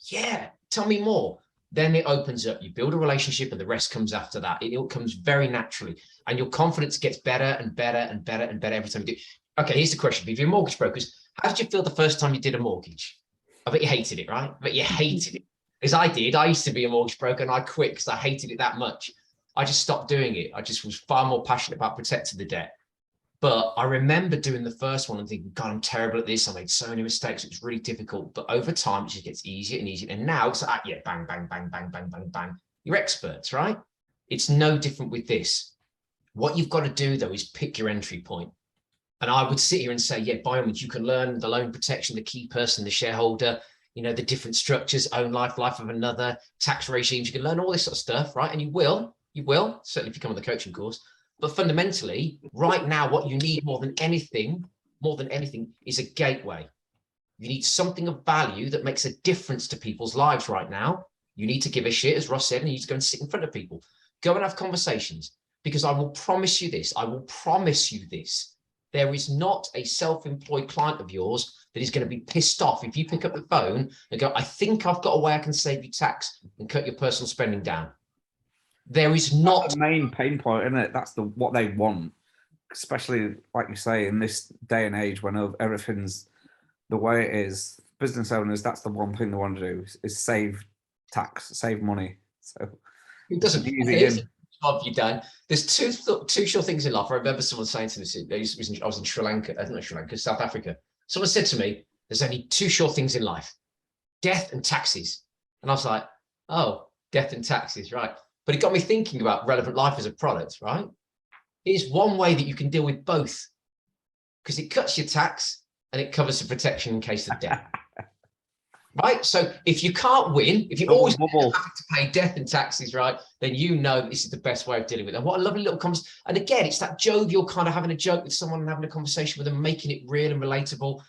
Yeah, tell me more. Then it opens up, you build a relationship and the rest comes after that. It comes very naturally and your confidence gets better and better and better and better every time you do. Okay, here's the question. If you're mortgage brokers, how did you feel the first time you did a mortgage? I bet you hated it, right? I bet you hated it. As I did. I used to be a mortgage broker and I quit because I hated it that much. I just stopped doing it. I just was far more passionate about protecting the debt. But I remember doing the first one and thinking, God, I'm terrible at this. I made so many mistakes. It was really difficult. But over time, it just gets easier and easier. And now it's like, yeah, bang, bang, bang, bang, bang, bang, bang. You're experts, right? It's no different with this. What you've got to do, though, is pick your entry point. And I would sit here and say, yeah, by all means, you can learn the loan protection, the key person, the shareholder, the different structures, own life, life of another, tax regimes. You can learn all this sort of stuff, right? And you will, certainly if you come on the coaching course. But fundamentally, right now, what you need more than anything, is a gateway. You need something of value that makes a difference to people's lives right now. You need to give a shit, as Ross said, and you need to go and sit in front of people. Go and have conversations, because I will promise you this. There is not a self-employed client of yours that is going to be pissed off if you pick up the phone and go, I think I've got a way I can save you tax and cut your personal spending down. There is not That's the main pain point, isn't it? That's what they want, especially like you say in this day and age when everything's the way it is. Business owners, that's the one thing they want to do is save tax, save money. So it doesn't. Here's what you've done. There's two sure things in life. I remember someone saying to me, I was in Sri Lanka, not Sri Lanka, South Africa. Someone said to me, "There's only two sure things in life: death and taxes." And I was like, "Oh, death and taxes, right?" But it got me thinking about relevant life as a product, right? Here's one way that you can deal with both, because it cuts your tax and it covers the protection in case of death. Right? So if you can't win, if you always have to pay death and taxes, right, then you know that this is the best way of dealing with it. And what a lovely little conversation. And again, it's that jovial kind of having a joke with someone and having a conversation with them, making it real and relatable.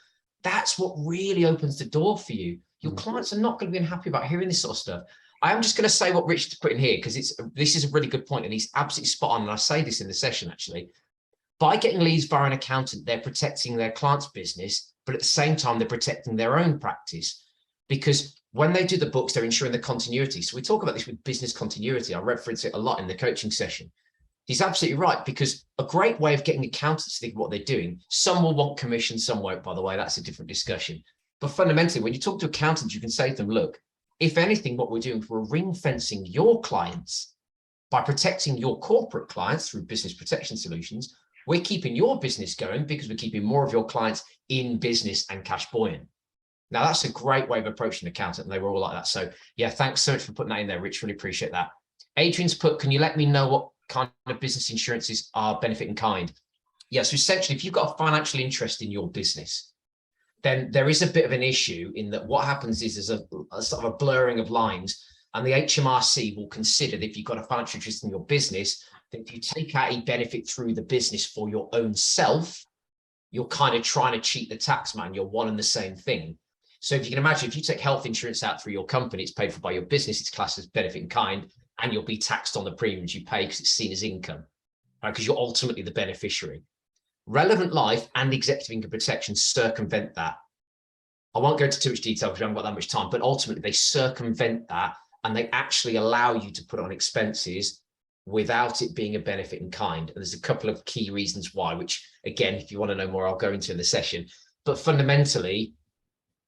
That's what really opens the door for you. Your clients are not going to be unhappy about hearing this sort of stuff. I am just going to say what Richard's put in here, because this is a really good point and he's absolutely spot on. And I say this in the session, actually. By getting leads via an accountant, they're protecting their client's business, but at the same time, they're protecting their own practice. because when they do the books, they're ensuring the continuity. So we talk about this with business continuity. I reference it a lot in the coaching session. He's absolutely right, because a great way of getting accountants to think of what they're doing, some will want commission, some won't, by the way, that's a different discussion. But fundamentally, when you talk to accountants, you can say to them, look, if anything, what we're doing is we're ring fencing your clients by protecting your corporate clients through business protection solutions. We're keeping your business going because we're keeping more of your clients in business and cash buoyant. Now, that's a great way of approaching an accountant, and they were all like that. So yeah, thanks so much for putting that in there, Rich. Really appreciate that. Adrian's put, can you let me know what kind of business insurances are benefit in kind? Yeah, so essentially, if you've got a financial interest in your business, then there is a bit of an issue in that what happens is there's a sort of a blurring of lines, and the HMRC will consider that if you've got a financial interest in your business, that if you take out a benefit through the business for your own self, you're kind of trying to cheat the tax man. You're one and the same thing. So if you can imagine, if you take health insurance out through your company, it's paid for by your business, it's classed as benefit in kind, and you'll be taxed on the premiums you pay because it's seen as income, right? Because you're ultimately the beneficiary. Relevant life and executive income protection circumvent that. I won't go into too much detail because we haven't got that much time, but ultimately they circumvent that, and they actually allow you to put on expenses without it being a benefit in kind. And there's a couple of key reasons why, which again, if you want to know more, I'll go into in the session. But fundamentally,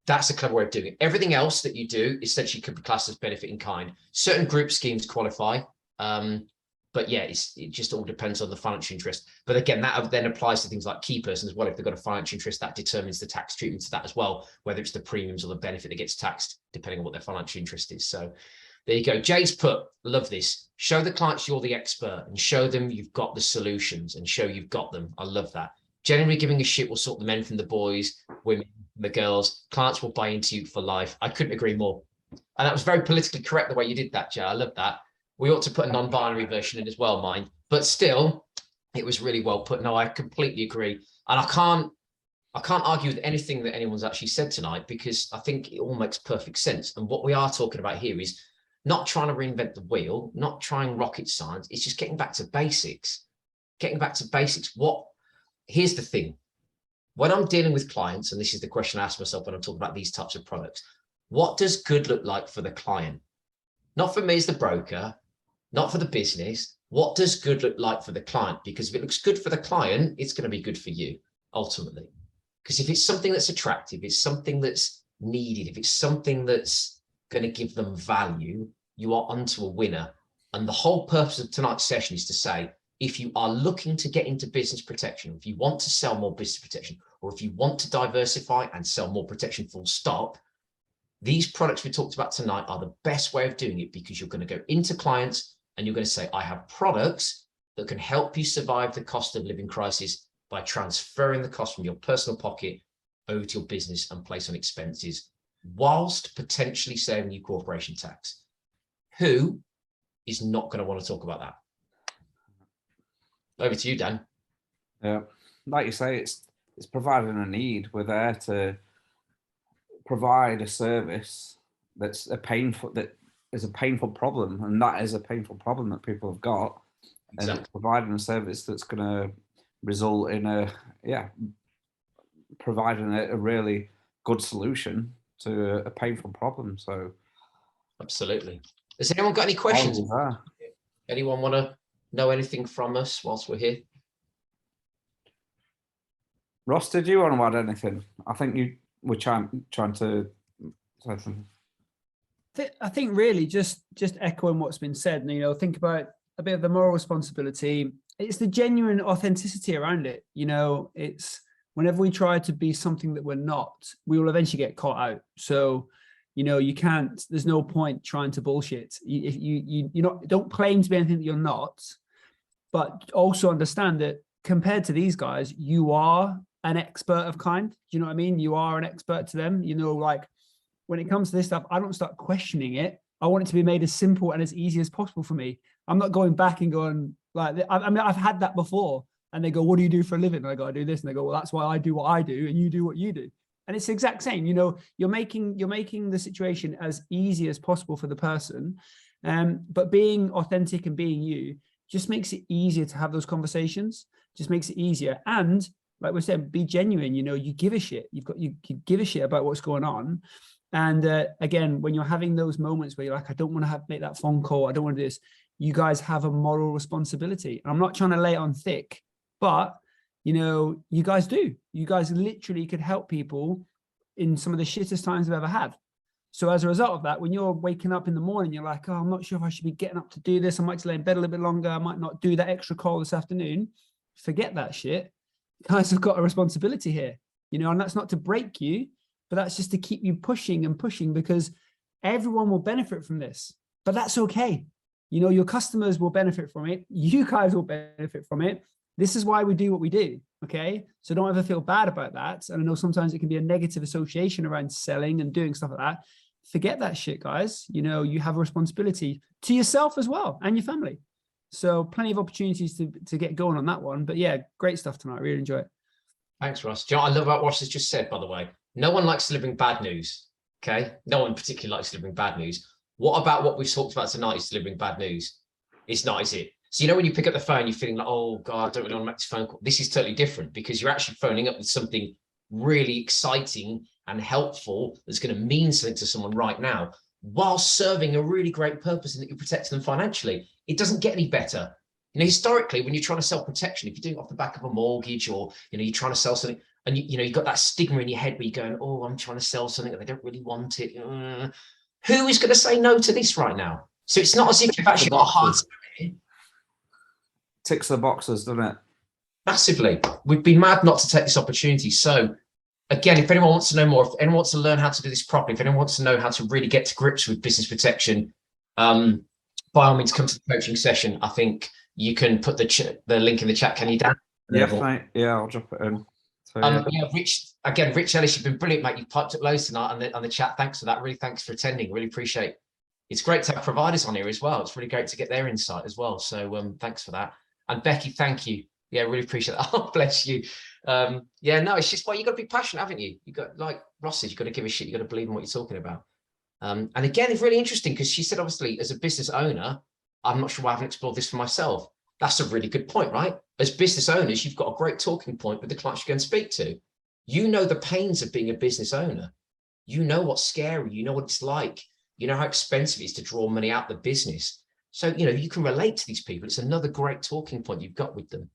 that's a clever way of doing it. Everything else that you do essentially could be classed as benefit in kind. Certain group schemes qualify. But yeah, it just all depends on the financial interest. But again, that then applies to things like key persons as well. If they've got a financial interest, that determines the tax treatment to that as well, whether it's the premiums or the benefit that gets taxed, depending on what their financial interest is. So there you go. Jay's put, love this. Show the clients you're the expert and show them you've got the solutions and show you've got them. I love that. Generally giving a shit will sort the men from the boys, women, the girls. Clients will buy into you for life. I couldn't agree more. And that was very politically correct the way you did that, Jay. I love that. We ought to put a non-binary version in as well, mind. But still, it was really well put. No, I completely agree. And I can't argue with anything that anyone's actually said tonight, because I think it all makes perfect sense. And what we are talking about here is not trying to reinvent the wheel, not trying rocket science. It's just getting back to basics. Getting back to basics. Here's the thing. When I'm dealing with clients, and this is the question I ask myself when I'm talking about these types of products, what does good look like for the client? Not for me as the broker, not for the business. What does good look like for the client? Because if it looks good for the client, it's going to be good for you, ultimately. Because if it's something that's attractive, it's something that's needed, if it's something that's going to give them value, you are onto a winner. And the whole purpose of tonight's session is to say, if you are looking to get into business protection, if you want to sell more business protection, or if you want to diversify and sell more protection full stop, these products we talked about tonight are the best way of doing it, because you're going to go into clients and you're going to say, I have products that can help you survive the cost of living crisis by transferring the cost from your personal pocket over to your business and place on expenses, whilst potentially saving you corporation tax. Who is not going to want to talk about that? Over to you, Dan. Yeah, like you say, it's providing a need. We're there to provide a service that is a painful problem, and that is a painful problem that people have got. Exactly. And it's providing a service that's going to result in providing a really good solution to a painful problem. So, absolutely. Has anyone got any questions? Anyone want to know anything from us whilst we're here? Ross, did you want to add anything? I think you were trying to say something. I think really just echoing what's been said, and think about a bit of the moral responsibility. It's the genuine authenticity around it. It's whenever we try to be something that we're not, we will eventually get caught out. So you can't, there's no point trying to bullshit. If you don't claim to be anything that you're not, but also understand that compared to these guys, you are an expert of kind. Do you know what I mean? You are an expert to them. Like when it comes to this stuff, I don't start questioning it. I want it to be made as simple and as easy as possible for me. I'm not going back and going like, I mean, I've had that before, and they go, what do you do for a living? And I go, I do this. And they go, well, that's why I do what I do and you do what you do. And it's the exact same. You're making the situation as easy as possible for the person. But being authentic and being you just makes it easier to have those conversations, just makes it easier. And like we said, be genuine. You give a shit. You give a shit about what's going on. And again, when you're having those moments where you're like, I don't want to make that phone call, I don't want to do this, you guys have a moral responsibility. And I'm not trying to lay it on thick, but you guys do. You guys literally could help people in some of the shittest times I've ever had. So as a result of that, when you're waking up in the morning, you're like, oh, I'm not sure if I should be getting up to do this. I might lay in bed a little bit longer. I might not do that extra call this afternoon. Forget that shit. You guys have got a responsibility here, and that's not to break you, but that's just to keep you pushing and pushing, because everyone will benefit from this. But that's okay. Your customers will benefit from it. You guys will benefit from it. This is why we do what we do. Okay. So don't ever feel bad about that. And I know sometimes it can be a negative association around selling and doing stuff like that. Forget that shit, guys. You have a responsibility to yourself as well and your family. So plenty of opportunities to get going on that one. But yeah, great stuff tonight. Really enjoy it. Thanks, Ross. Do you know what I love about what Ross has just said, by the way? No one likes delivering bad news. Okay. No one particularly likes delivering bad news. What about what we've talked about tonight is delivering bad news? It's not, is it? So, when you pick up the phone, you're feeling like, oh God, I don't really want to make this phone call. This is totally different, because you're actually phoning up with something really exciting and helpful that's going to mean something to someone right now, while serving a really great purpose in that you're protecting them financially. It doesn't get any better. Historically, when you're trying to sell protection, if you're doing it off the back of a mortgage, or, you're trying to sell something, and you've got that stigma in your head where you're going, oh, I'm trying to sell something and they don't really want it. Who is going to say no to this right now? So it's not as if you've actually got a hard time. Ticks the boxes, doesn't it? Massively. We'd be mad not to take this opportunity. So again, if anyone wants to know more, if anyone wants to learn how to do this properly, if anyone wants to know how to really get to grips with business protection, by all means, come to the coaching session. I think you can put the link in the chat. Can you, Dan? Yeah, mate. Yeah, I'll drop it in. So, Rich Ellis, you've been brilliant, mate. You've piped up loads tonight on the chat. Thanks for that. Really, thanks for attending. Really appreciate it. It's great to have providers on here as well. It's really great to get their insight as well. So thanks for that. And Becky, thank you. Yeah, really appreciate that. Oh, bless you. It's just, you got to be passionate, haven't you? You got, like Ross said, you got to give a shit. You got to believe in what you're talking about. And again, it's really interesting because she said, obviously, as a business owner, I'm not sure why I haven't explored this for myself. That's a really good point, right? As business owners, you've got a great talking point with the clients you go and speak to. You know the pains of being a business owner. You know what's scary. You know what it's like. You know how expensive it is to draw money out of the business. So, you can relate to these people. It's another great talking point you've got with them.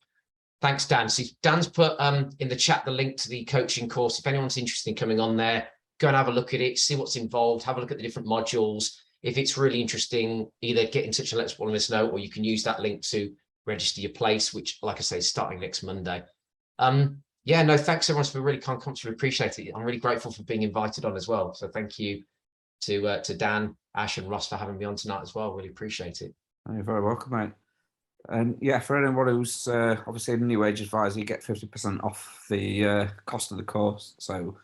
Thanks, Dan. See, Dan's put in the chat the link to the coaching course. If anyone's interested in coming on there, go and have a look at it, see what's involved, have a look at the different modules. If it's really interesting, either get in touch and let us know, or you can use that link to register your place, which, like I say, is starting next Monday. Thanks everyone for really kind comments. We appreciate it. I'm really grateful for being invited on as well. So thank you to Dan, Ash, and Ross for having me on tonight as well. Really appreciate it. You're very welcome, mate. And for anyone who's obviously a new age advisor, you get 50% off the cost of the course. So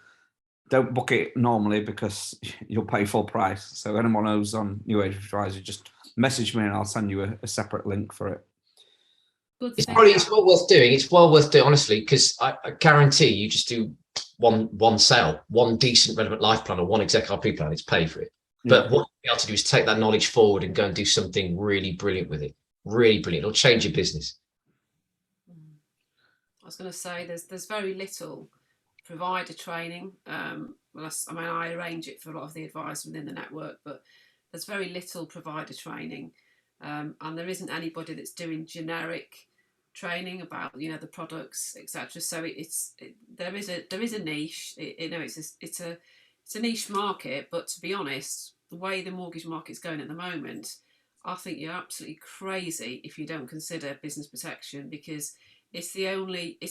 don't book it normally because you'll pay full price. So anyone who's on new age advisor, just message me and I'll send you a separate link for it. It's well worth doing. It's well worth doing, honestly, because I guarantee you just do one sale, one decent relevant life plan or one exec RP plan, it's paid for it. But what you'll be able to do is take that knowledge forward and go and do something really brilliant with it. Really brilliant. It'll change your business. I was going to say there's very little provider training. I arrange it for a lot of the advice within the network, but there's very little provider training, and there isn't anybody that's doing generic training about the products, etc. So there is a niche. It's a niche market, but to be honest, the way the mortgage market's going at the moment, I think you're absolutely crazy if you don't consider business protection, because it's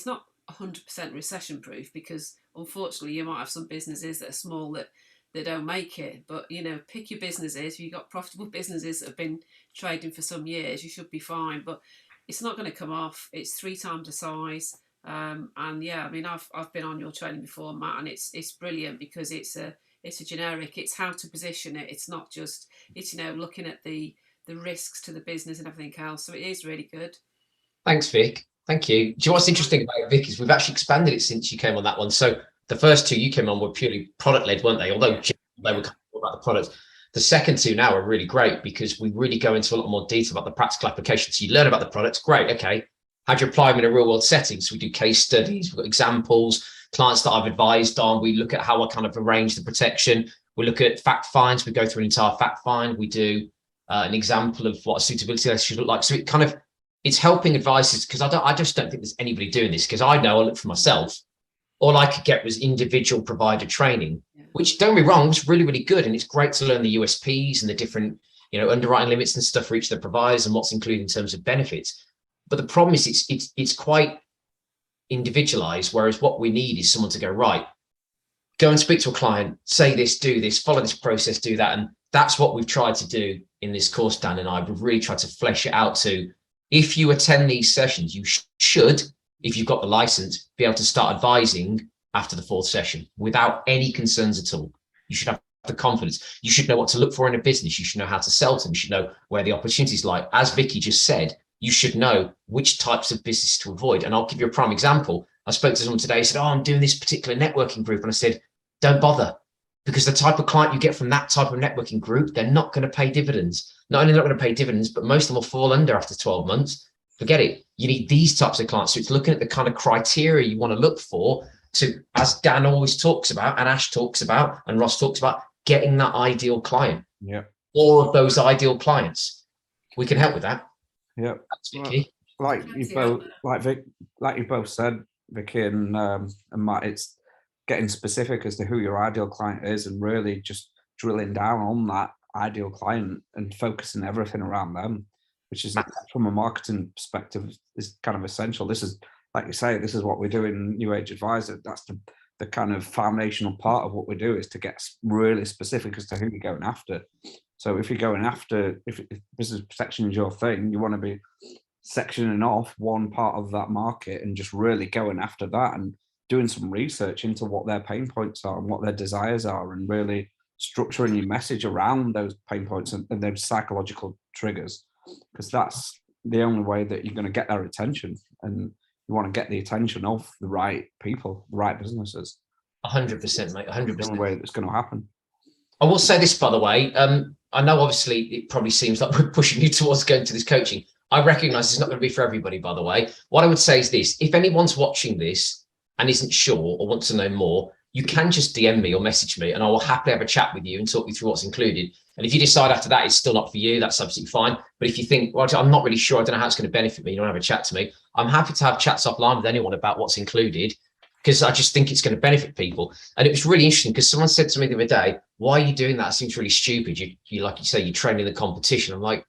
not 100% recession proof, because unfortunately you might have some businesses that are small that they don't make it, but pick your businesses. If you've got profitable businesses that have been trading for some years, you should be fine, but it's not going to come off. It's 3 times the size. I've been on your training before, Matt, and it's brilliant because it's a generic. It's how to position it. It's not just looking at the risks to the business and everything else. So it is really good. Thanks, Vic. Thank you. Do you know what's interesting about it, Vic, is we've actually expanded it since you came on that one. So the first 2 you came on were purely product led, weren't they? Although they were about the product. The second 2 now are really great because we really go into a lot more detail about the practical application. So you learn about the products. Great. Okay. How do you apply them in a real world setting? So we do case studies, we've got examples, clients that I've advised on. We look at how I kind of arrange the protection. We look at fact finds. We go through an entire fact find. We do an example of what a suitability letter should look like. So it kind of, it's helping advisors, because I just don't think there's anybody doing this, because I know, I look for myself, all I could get was individual provider training, which, don't get me wrong, was really, really good. And it's great to learn the USPs and the different, you know, underwriting limits and stuff for each of the providers and what's included in terms of benefits. But the problem is it's quite individualized, whereas what we need is someone to go, right, go and speak to a client, say this, do this, follow this process, do that. And that's what we've tried to do in this course, Dan and I. We've really tried to flesh it out to, if you attend these sessions, you should, if you've got the license, be able to start advising after the 4th session without any concerns at all. You should have the confidence. You should know what to look for in a business. You should know how to sell to them. You should know where the opportunities lie. As Vicky just said, you should know which types of business to avoid. And I'll give you a prime example. I spoke to someone today, said, oh, I'm doing this particular networking group. And I said, don't bother, because the type of client you get from that type of networking group, they're not going to pay dividends. Not only not going to pay dividends, but most of them will fall under after 12 months. Forget it. You need these types of clients. So it's looking at the kind of criteria you want to look for to, as Dan always talks about, and Ash talks about, and Ross talks about, getting that ideal client. Yeah. Or of those ideal clients. We can help with that. Yeah. That's Vicky. Like you both said, Vicky and Matt, it's getting specific as to who your ideal client is and really just drilling down on that ideal client and focusing everything around them, which is, from a marketing perspective, is kind of essential. This is, like you say, this is what we do in New Age Advisor. That's the kind of foundational part of what we do, is to get really specific as to who you're going after. So if you're going after, if business protection is your thing, you want to be sectioning off one part of that market and just really going after that and doing some research into what their pain points are and what their desires are, and really structuring your message around those pain points and those psychological triggers, because that's the only way that you're going to get their attention. And you want to get the attention of the right people, the right businesses. 100%, mate. 100%. The only way that's going to happen. I will say this, by the way. I know, obviously, it probably seems like we're pushing you towards going to this coaching. I recognize it's not going to be for everybody, by the way. What I would say is this: if anyone's watching this and isn't sure or wants to know more, you can just DM me or message me, and I will happily have a chat with you and talk you through what's included. And if you decide after that it's still not for you, that's absolutely fine. But if you think, well, I'm not really sure, I don't know how it's going to benefit me, you don't have a chat to me, I'm happy to have chats offline with anyone about what's included, because I just think it's going to benefit people. And it was really interesting because someone said to me the other day, why are you doing that? It seems really stupid. You like you say, you're training the competition. I'm like,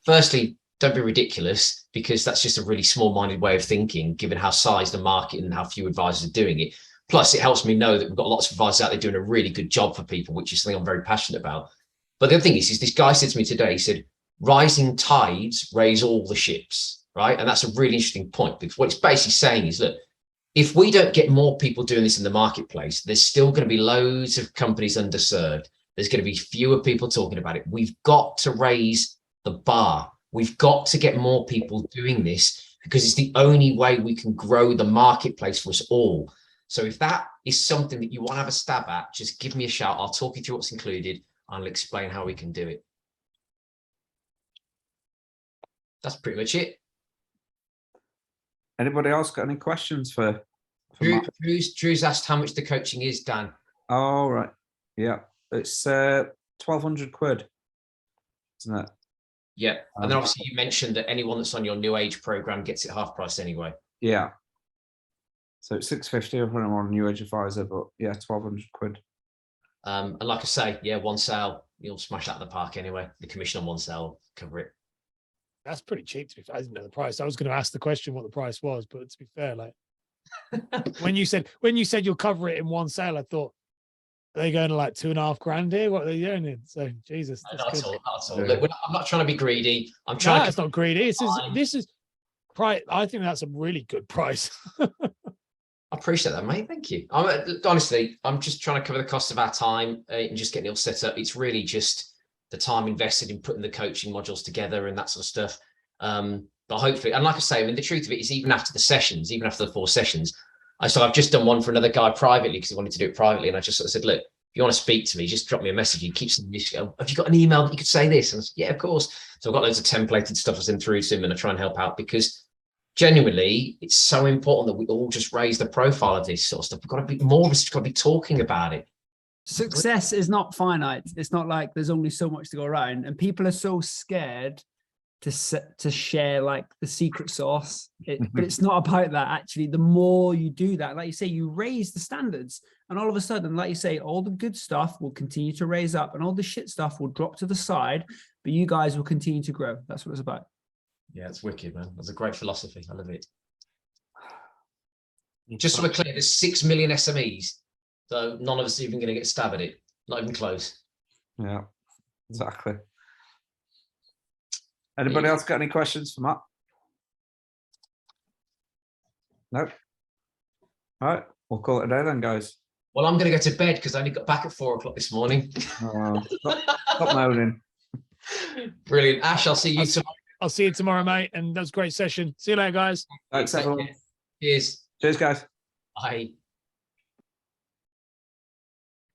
firstly, don't be ridiculous, because that's just a really small-minded way of thinking, given how size the market and how few advisors are doing it. Plus, it helps me know that we've got lots of advisors out there doing a really good job for people, which is something I'm very passionate about. But the other thing is this guy said to me today, he said, rising tides raise all the ships, right? And that's a really interesting point, because what it's basically saying is, look, if we don't get more people doing this in the marketplace, there's still going to be loads of companies underserved. There's going to be fewer people talking about it. We've got to raise the bar. We've got to get more people doing this, because it's the only way we can grow the marketplace for us all. So if that is something that you want to have a stab at, just give me a shout. I'll talk you through what's included. I'll explain how we can do it. That's pretty much it. Anybody else got any questions for Drew's asked how much the coaching is, Dan. All right. Yeah. It's 1,200 quid, isn't it? Yeah. And then obviously you mentioned that anyone that's on your New Age program gets it half price anyway. Yeah. So it's 650 if I'm on New Age Advisor, but yeah, 1,200 quid. And like I say, yeah, one sale, you'll smash that in the park anyway. The commission on one sale will cover it. That's pretty cheap, to be fair. I didn't know the price. I was going to ask the question what the price was, but to be fair, like when you said you'll cover it in one sale, I thought, are they going to like $2.5 grand here? What are they doing? So Jesus, that's not good. at all. Look, I'm not trying to be greedy. I'm trying. No, it's not greedy. This is price. I think that's a really good price. I appreciate that, mate. Thank you. Honestly, I'm just trying to cover the cost of our time and just getting it all set up. It's really just the time invested in putting the coaching modules together and that sort of stuff. But hopefully, and like I say, I mean, the truth of it is, even after the sessions, even after the 4 sessions, I've just done one for another guy privately because he wanted to do it privately. And I just sort of said, look, if you want to speak to me, just drop me a message. He keeps saying, have you got an email that you could say this? And I said, yeah, of course. So I've got loads of templated stuff I send through to him, and I try and help out, because genuinely, it's so important that we all just raise the profile of this sort of stuff. We've got to be more of us, got to be talking about it. Success is not finite. It's not like there's only so much to go around, and people are so scared to share like the secret sauce. But it's not about that. Actually, the more you do that, like you say, you raise the standards, and all of a sudden, like you say, all the good stuff will continue to raise up, and all the shit stuff will drop to the side. But you guys will continue to grow. That's what it's about. Yeah, it's wicked, man. That's a great philosophy. I love it. Just so we're clear, there's 6 million SMEs, so none of us are even going to get stabbed at it. Not even close. Yeah, exactly. Anybody else got any questions for Matt? No. All right, we'll call it a day then, guys. Well, I'm going to go to bed because I only got back at 4 o'clock this morning. Stop moaning. Brilliant. Ash, I'll see you tomorrow. I'll see you tomorrow, mate. And that was a great session. See you later, guys. Thanks, everyone. Cheers. Cheers, guys. Bye.